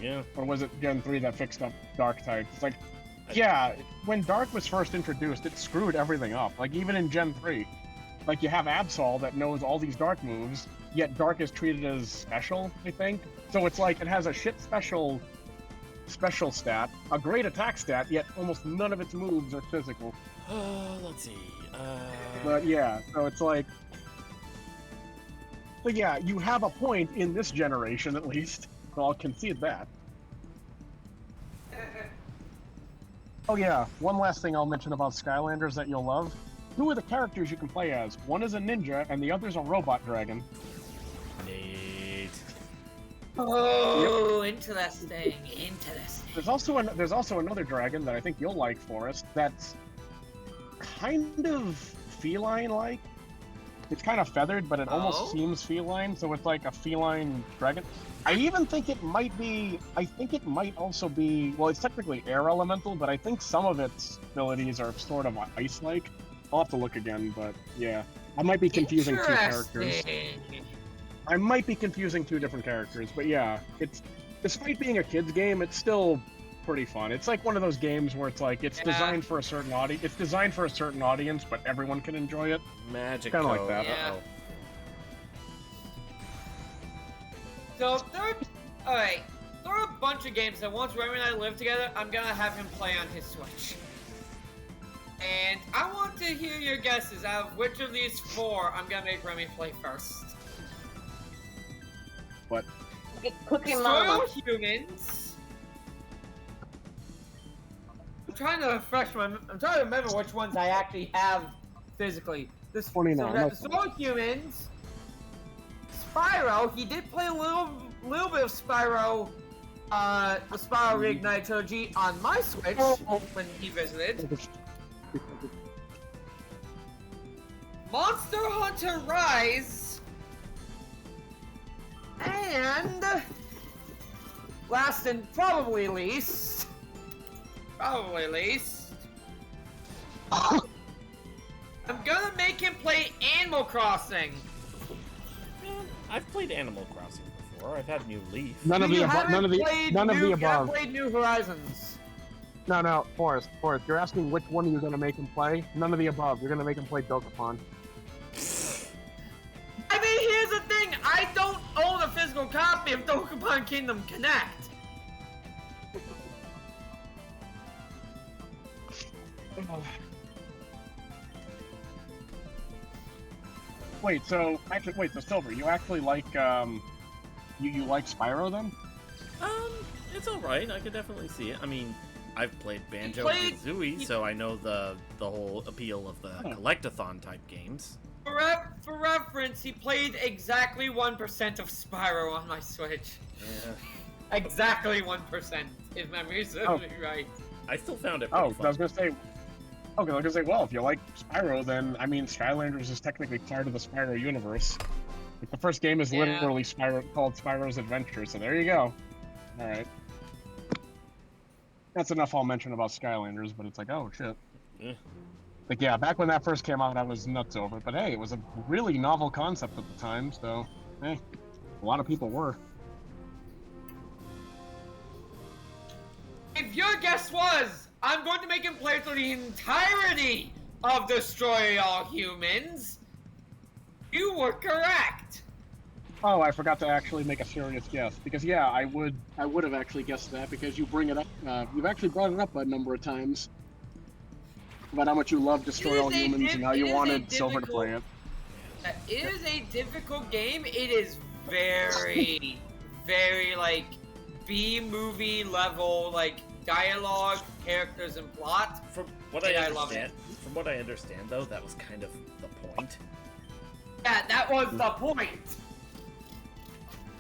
[SPEAKER 1] Yeah.
[SPEAKER 3] Or was it Gen 3 that fixed up Dark type? It's like, yeah, when Dark was first introduced, it screwed everything up. Like, even in Gen 3. Like, you have Absol that knows all these Dark moves, yet Dark is treated as special, I think. So it's like, it has a shit special stat, a great attack stat, yet almost none of its moves are physical.
[SPEAKER 1] Let's see.
[SPEAKER 3] But yeah, so it's like... But yeah, you have a point in this generation, at least. So I'll concede that. Oh yeah, one last thing I'll mention about Skylanders that you'll love. Two of the characters you can play as. One is a ninja, and the other's a robot dragon.
[SPEAKER 1] Neat.
[SPEAKER 2] Oh, interesting.
[SPEAKER 3] There's also another dragon that I think you'll like, Forrest, that's kind of feline-like. It's kind of feathered, but it almost seems feline, so it's like a feline dragon. I think it might also be, well, it's technically air elemental, but I think some of its abilities are sort of ice-like. I'll have to look again, but yeah. I might be confusing two characters. I might be confusing two different characters, but yeah, despite being a kid's game, it's still pretty fun. It's like one of those games where it's like, it's designed for a certain audience. It's designed for a certain audience, but everyone can enjoy it.
[SPEAKER 1] Magic
[SPEAKER 3] Kind of like that.
[SPEAKER 2] Yeah. So there are a bunch of games that once Remy and I live together, I'm gonna have him play on his Switch. And I want to hear your guesses out of which of these four I'm gonna make Remy play first.
[SPEAKER 3] What?
[SPEAKER 4] Cookie Mama.
[SPEAKER 2] Humans. I'm trying to remember which ones I actually have physically. This
[SPEAKER 3] 29.
[SPEAKER 2] Destroy Humans. Spyro. He did play a little bit of Spyro, the Spyro Reignite trilogy on my Switch when he visited. Monster Hunter Rise, and last and probably least, I'm gonna make him play Animal Crossing.
[SPEAKER 1] Man, I've played Animal Crossing before. I've had New Leaf.
[SPEAKER 3] None of the above. None of the
[SPEAKER 2] You
[SPEAKER 3] above.
[SPEAKER 2] haven't played New Horizons.
[SPEAKER 3] No, Forrest. You're asking which one are you gonna make him play? None of the above. You're gonna make him play Dokapon.
[SPEAKER 2] I mean, here's the thing. I don't own a physical copy of Dokapon Kingdom Connect.
[SPEAKER 3] So Silver, you actually like you like Spyro then?
[SPEAKER 1] It's alright. I could definitely see it. I mean, I've played Banjo-Kazooie, so I know the whole appeal of the collectathon type games.
[SPEAKER 2] For reference, he played exactly 1% of Spyro on my Switch.
[SPEAKER 1] Yeah.
[SPEAKER 2] Exactly 1%, if memory serves me right.
[SPEAKER 1] I still found it pretty fun.
[SPEAKER 3] I was gonna say, well, if you like Spyro, then I mean, Skylanders is technically part of the Spyro universe. Like, the first game is literally called Spyro's Adventure, so there you go. All right. That's enough I'll mention about Skylanders, but it's like, oh shit.
[SPEAKER 1] Yeah.
[SPEAKER 3] Like, yeah, back when that first came out, I was nuts over it. But hey, it was a really novel concept at the time, so hey, a lot of people were.
[SPEAKER 2] If your guess was, I'm going to make him play through the entirety of Destroy All Humans, you were correct.
[SPEAKER 3] Oh, I forgot to actually make a serious guess, because yeah, I would have actually guessed that, because you bring it up, you've actually brought it up a number of times about how much you love Destroy All Humans and how you wanted Silver to play it.
[SPEAKER 2] It is a difficult game. It is very, very, like, B-movie level, like, dialogue, characters, and plot.
[SPEAKER 1] From what I understand, though, that was kind of the point.
[SPEAKER 2] Yeah, that was the point.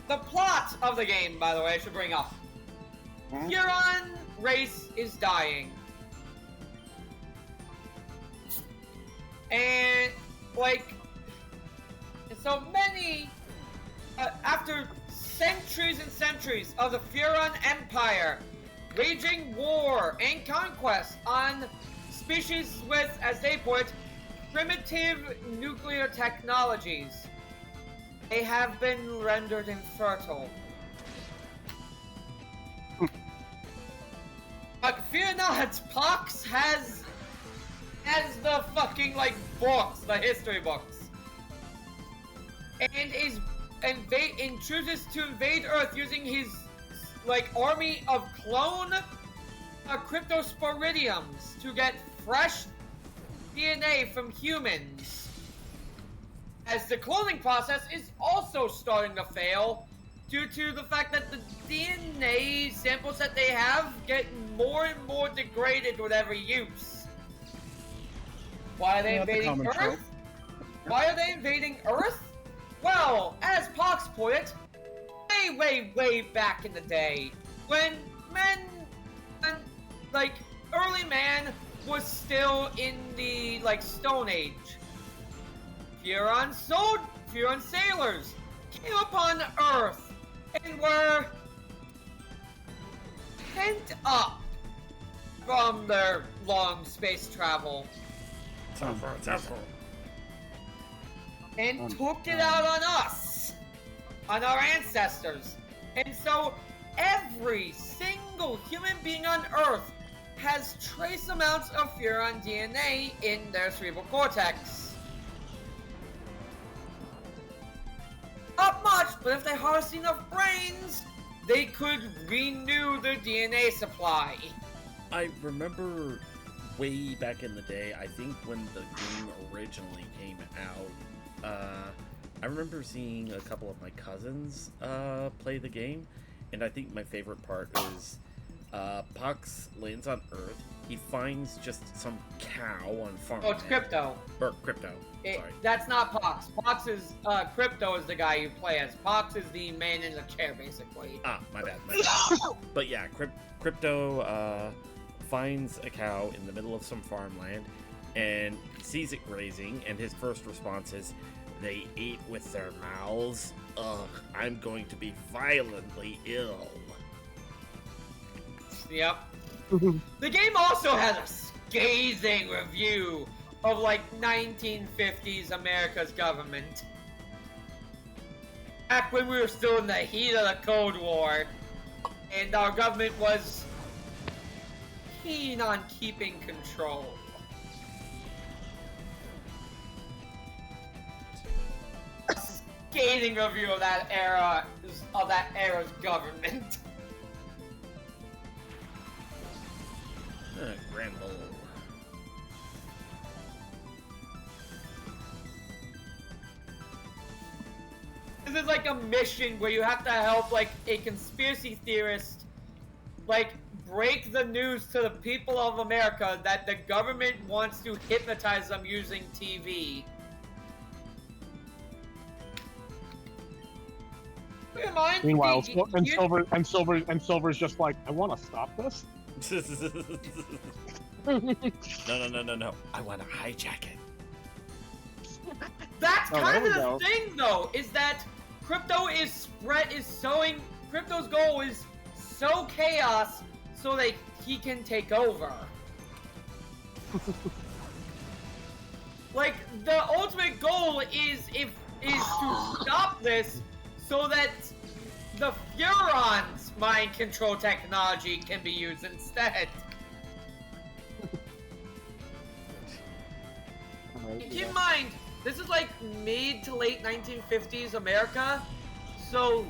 [SPEAKER 2] The plot of the game, by the way, I should bring up. Huron race is dying. And, like, so many, after centuries and centuries of the Furon Empire waging war and conquest on species with, as they put, primitive nuclear technologies, they have been rendered infertile. But fear not, Pox has the fucking, like, books, the history books. And chooses to invade Earth using his, like, army of clone cryptosporidiums to get fresh DNA from humans. As the cloning process is also starting to fail due to the fact that the DNA samples that they have get more and more degraded with every use. Why are they invading Earth? Why are they invading Earth? Well, as Pox put it, way back in the day, when early man was still in the, like, Stone Age. Furon sailors came upon Earth and were pent up from their long space travel. And took it out on us, on our ancestors. And so every single human being on Earth has trace amounts of Furon DNA in their cerebral cortex. Not much, but if they harvest enough brains, they could renew their DNA supply.
[SPEAKER 1] I remember way back in the day, I think when the game originally came out, I remember seeing a couple of my cousins play the game, and I think my favorite part is Pox lands on Earth. He finds just some cow on farm.
[SPEAKER 2] Oh, it's Crypto.
[SPEAKER 1] Or Crypto. Sorry.
[SPEAKER 2] That's not Pox. Pox is Crypto is the guy you play as. Pox is the man in the chair, basically.
[SPEAKER 1] Ah, my bad. But yeah, Crypto finds a cow in the middle of some farmland and sees it grazing, and his first response is, "They eat with their mouths? Ugh, I'm going to be violently ill."
[SPEAKER 2] Yep. The game also has a scathing review of like 1950s America's government. Back when we were still in the heat of the Cold War, and our government was keen on keeping control. Scathing review of that era's government.
[SPEAKER 1] Granville.
[SPEAKER 2] This is like a mission where you have to help like a conspiracy theorist like break the news to the people of America that the government wants to hypnotize them using TV.
[SPEAKER 3] Meanwhile, Silver's just like, I want to stop this.
[SPEAKER 1] No. I want to hijack it.
[SPEAKER 2] That's kind of the thing, though, is that crypto's goal is sow chaos so that he can take over. Like, the ultimate goal is to stop this so that the Furon's mind control technology can be used instead. Keep in mind, this is like mid to late 1950s America, so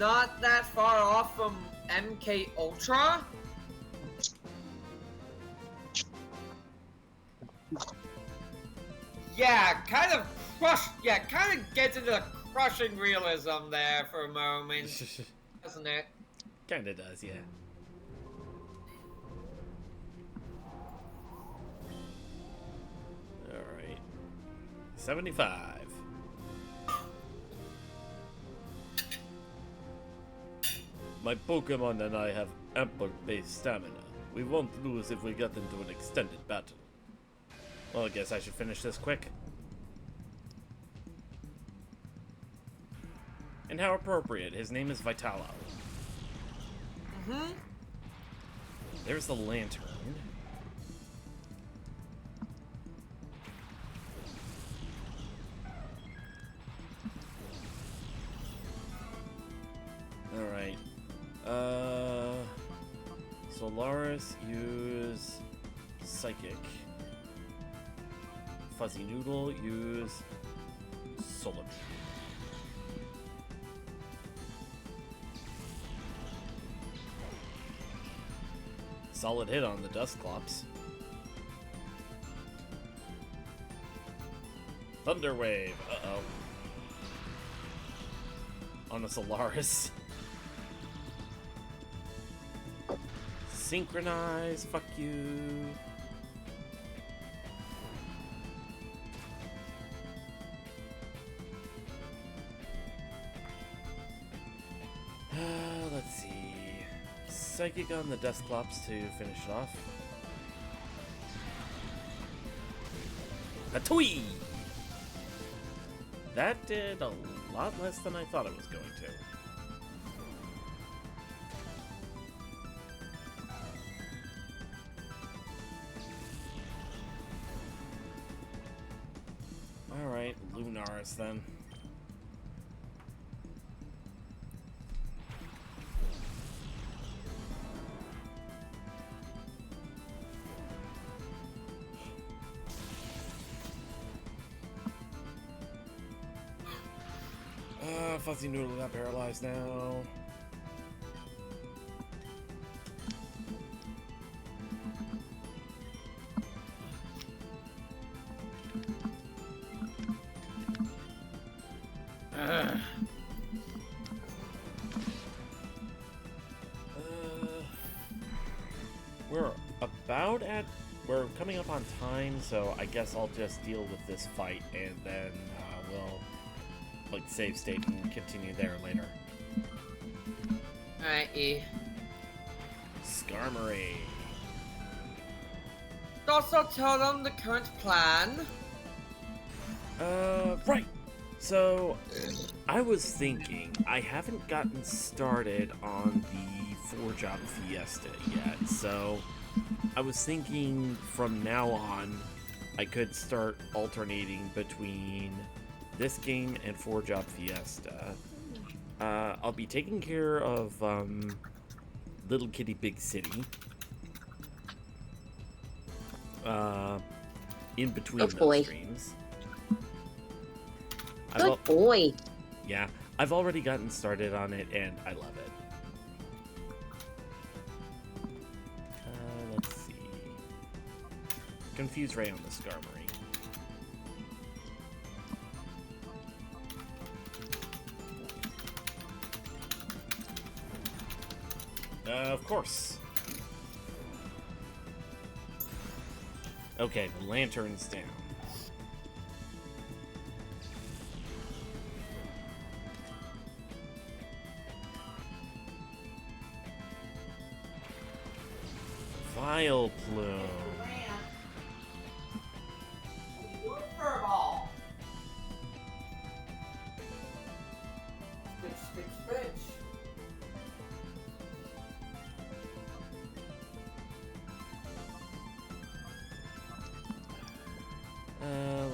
[SPEAKER 2] not that far off from MK Ultra. Yeah, kind of gets into the crushing realism there for a moment, doesn't it?
[SPEAKER 1] Kinda does, yeah. Alright. 75. My Pokemon and I have ample base stamina. We won't lose if we get into an extended battle. Well, I guess I should finish this quick. And how appropriate. His name is Vitalo.
[SPEAKER 2] Mm-hmm.
[SPEAKER 1] There's the lantern. Alright. Solaris, use Psychic. Fuzzy Noodle, use Solar. Solid hit on the Dusclops. Thunder Wave, uh-oh. On the Solaris. Synchronize, fuck you. Let's see. Psychic on the Dusclops to finish it off. Patooey! That did a lot less than I thought it was going to. Alright, Lunaris then. Fuzzy Noodle got paralyzed now. We're coming up on time, so I guess I'll just deal with this fight and then we'll like save state and continue there later.
[SPEAKER 2] Alright,
[SPEAKER 1] Skarmory.
[SPEAKER 2] Also tell them the current plan.
[SPEAKER 1] Right. So, I was thinking, I haven't gotten started on the 4-job fiesta yet, so I was thinking from now on, I could start alternating between this game and 4-Job Fiesta. I'll be taking care of Little Kitty Big City. In between those streams.
[SPEAKER 4] Good boy.
[SPEAKER 1] Yeah, I've already gotten started on it, and I love it. Let's see. Confuse Ray on the Skarmory. Of course. Okay, the lantern's down. Vile Plume.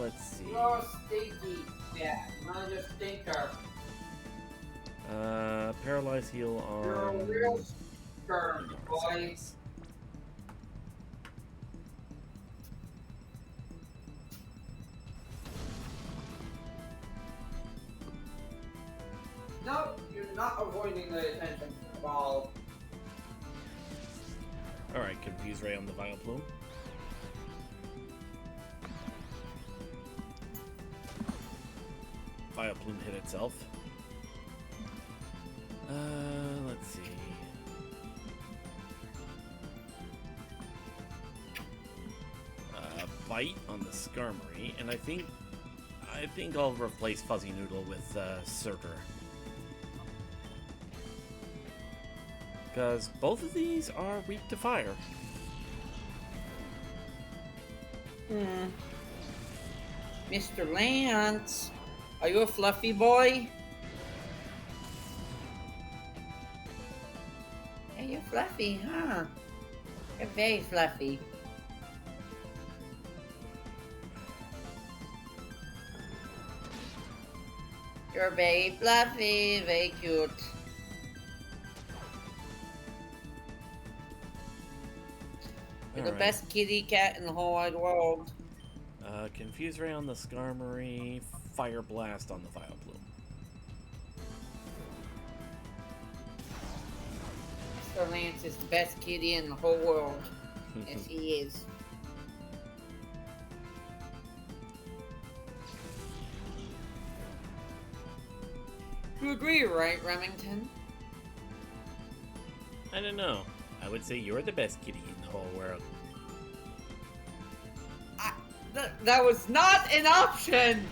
[SPEAKER 1] Let's see.
[SPEAKER 2] You're stinky, yeah, not a stinker.
[SPEAKER 1] Paralyze heal on.
[SPEAKER 2] You're a real sperm, boy. No, you're not avoiding the attention at all.
[SPEAKER 1] Alright, Confuse Ray on the Vile Plume. Vile Plume hit itself. Let's see. Bite on the Skarmory, and I think I'll replace Fuzzy Noodle with Surtur. Because both of these are weak to fire.
[SPEAKER 2] Mr. Lance, are you a fluffy boy? Hey, you're fluffy, huh? You're very fluffy. You're very fluffy, very cute. You're the best kitty cat in the whole wide world.
[SPEAKER 1] Confuse Ray on the Skarmory, Fire Blast on the Vile Plume.
[SPEAKER 2] Mr. Lance is the best kitty in the whole world. Yes, he is. You agree, right, Remington?
[SPEAKER 1] I don't know. I would say you're the best kitty in the whole world.
[SPEAKER 2] That was not an option!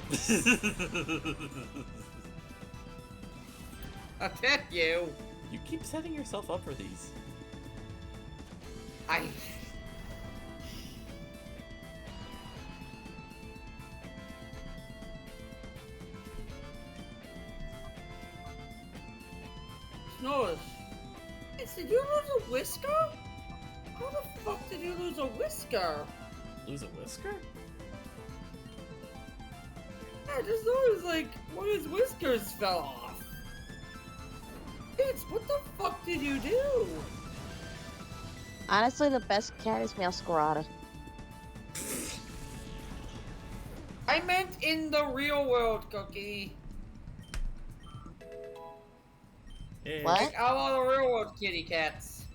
[SPEAKER 2] I'll tell you.
[SPEAKER 1] You keep setting yourself up for these.
[SPEAKER 2] Snores. Did you lose a whisker? How the fuck did you lose a whisker?
[SPEAKER 1] Lose a whisker?
[SPEAKER 2] I just noticed, like, one of his whiskers fell off. Bitch, what the fuck did you do?
[SPEAKER 4] Honestly, the best cat is Masquerada.
[SPEAKER 2] I meant in the real world, Cookie.
[SPEAKER 1] Yeah.
[SPEAKER 4] What?
[SPEAKER 2] Like out of the real world kitty cats.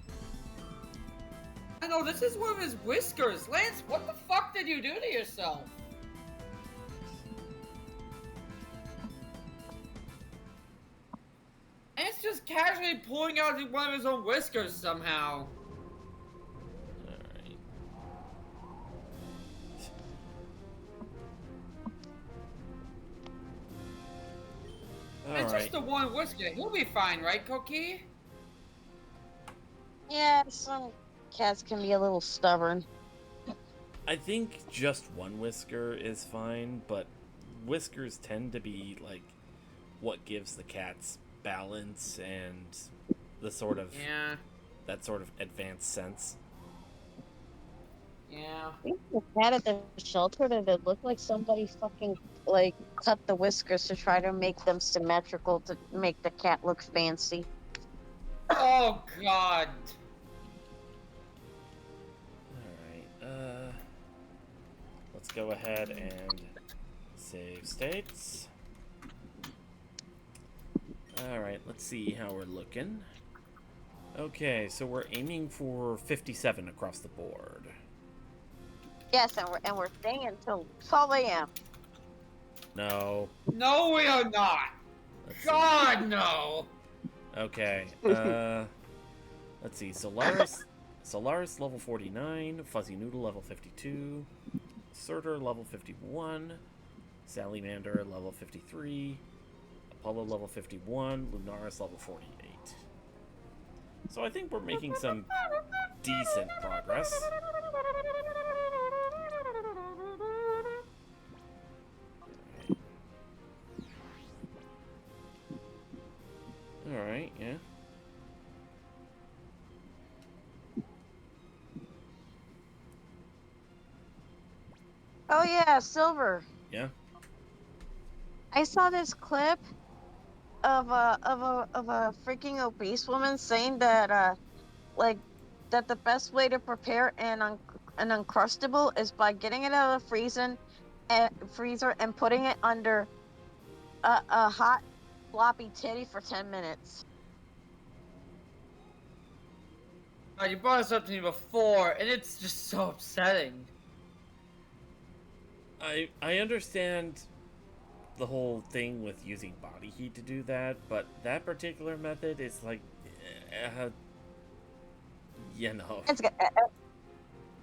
[SPEAKER 2] I know, this is one of his whiskers. Lance, what the fuck did you do to yourself? And it's just casually pulling out one of his own whiskers somehow.
[SPEAKER 1] Alright.
[SPEAKER 2] It's just the one whisker. He'll be fine, right, Cookie?
[SPEAKER 4] Yeah, some cats can be a little stubborn.
[SPEAKER 1] I think just one whisker is fine, but whiskers tend to be like what gives the cats balance and the sort of that sort of advanced sense.
[SPEAKER 2] Yeah.
[SPEAKER 4] The cat at the shelter that it looked like somebody fucking like cut the whiskers to try to make them symmetrical to make the cat look fancy.
[SPEAKER 2] Oh God.
[SPEAKER 1] Alright, let's go ahead and save states. Alright, let's see how we're looking. Okay, so we're aiming for 57 across the board.
[SPEAKER 4] Yes, and we're staying until 12 a.m.
[SPEAKER 1] No.
[SPEAKER 2] No, we are not.
[SPEAKER 1] Let's
[SPEAKER 2] God,
[SPEAKER 1] see.
[SPEAKER 2] no.
[SPEAKER 1] Okay, let's see. Solaris level 49, Fuzzy Noodle level 52, Surtur level 51, Salamander level 53, Apollo level 51, Lunaris level 48. So I think we're making some decent progress. Alright, yeah.
[SPEAKER 4] Oh yeah, Silver.
[SPEAKER 1] Yeah.
[SPEAKER 4] I saw this clip of a freaking obese woman saying that like that the best way to prepare an uncrustable is by getting it out of the freezer and putting it under a hot floppy titty for 10 minutes.
[SPEAKER 2] You brought this up to me before, and it's just so upsetting.
[SPEAKER 1] I understand the whole thing with using body heat to do that, but that particular method is like, you know.
[SPEAKER 4] It's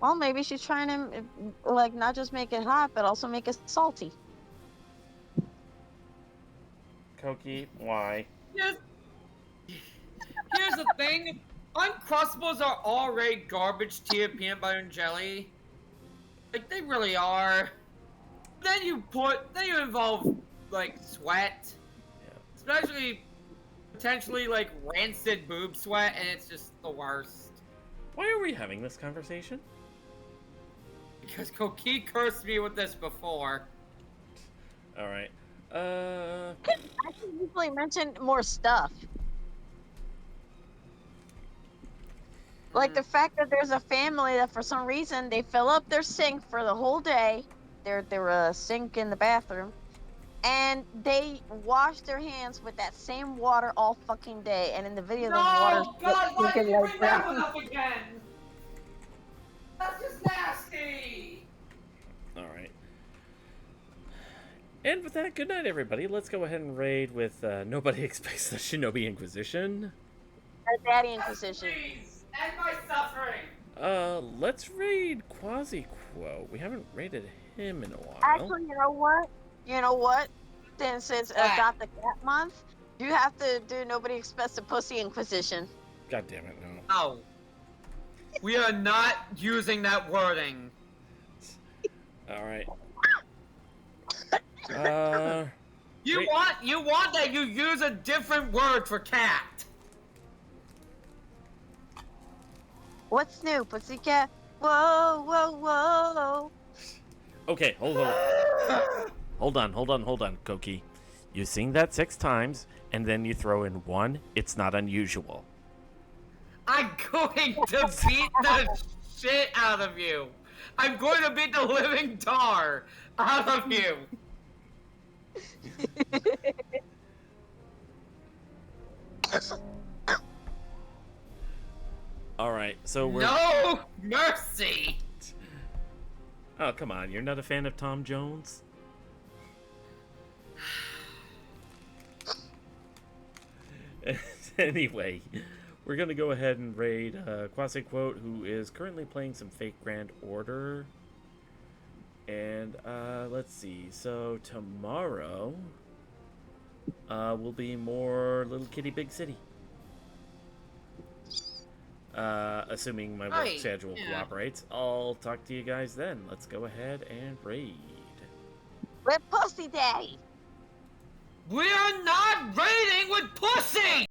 [SPEAKER 4] well, maybe she's trying to like not just make it hot, but also make it salty.
[SPEAKER 1] Koki, why?
[SPEAKER 2] Here's the thing. Uncrustables are already garbage tier peanut butter and jelly. Like, they really are. Then you involve, like, sweat.
[SPEAKER 1] Yeah.
[SPEAKER 2] Especially, potentially, like, rancid boob sweat, and it's just the worst.
[SPEAKER 1] Why are we having this conversation?
[SPEAKER 2] Because Koki cursed me with this before.
[SPEAKER 1] Alright.
[SPEAKER 4] I should usually mention more stuff. Like the fact that there's a family that for some reason they fill up their sink for the whole day, their sink in the bathroom, and they wash their hands with that same water all fucking day. And in the video, the water's
[SPEAKER 2] God, why did you
[SPEAKER 4] like
[SPEAKER 2] bring that one up again? That's just nasty.
[SPEAKER 1] Alright. And with that, good night, everybody. Let's go ahead and raid with Nobody Expects the Shinobi Inquisition.
[SPEAKER 4] Daddy Inquisition.
[SPEAKER 2] Please, end my suffering.
[SPEAKER 1] Let's raid Quasi-Quo. We haven't raided him in a while.
[SPEAKER 4] Actually, you know what? Since it's Adopt the Cat Month, you have to do Nobody Expects the Pussy Inquisition.
[SPEAKER 1] God damn it, no.
[SPEAKER 2] No. We are not using that wording.
[SPEAKER 1] Alright.
[SPEAKER 2] You want that you use a different word for cat.
[SPEAKER 4] What's new, pussycat? Whoa, whoa, whoa.
[SPEAKER 1] Okay, hold on, Koki. You sing that 6 times, and then you throw in 1, it's not unusual.
[SPEAKER 2] I'm going to beat the shit out of you. I'm going to beat the living tar out of you.
[SPEAKER 1] Alright, so we're...
[SPEAKER 2] No mercy!
[SPEAKER 1] Oh, come on, you're not a fan of Tom Jones? Anyway, we're gonna go ahead and raid Quasi-Quote, who is currently playing some fake Grand Order. And, let's see, so tomorrow, will be more Little Kitty Big City. Assuming my work schedule cooperates. I'll talk to you guys then. Let's go ahead and raid.
[SPEAKER 4] We're Pussy Daddy.
[SPEAKER 2] We're not raiding with pussy!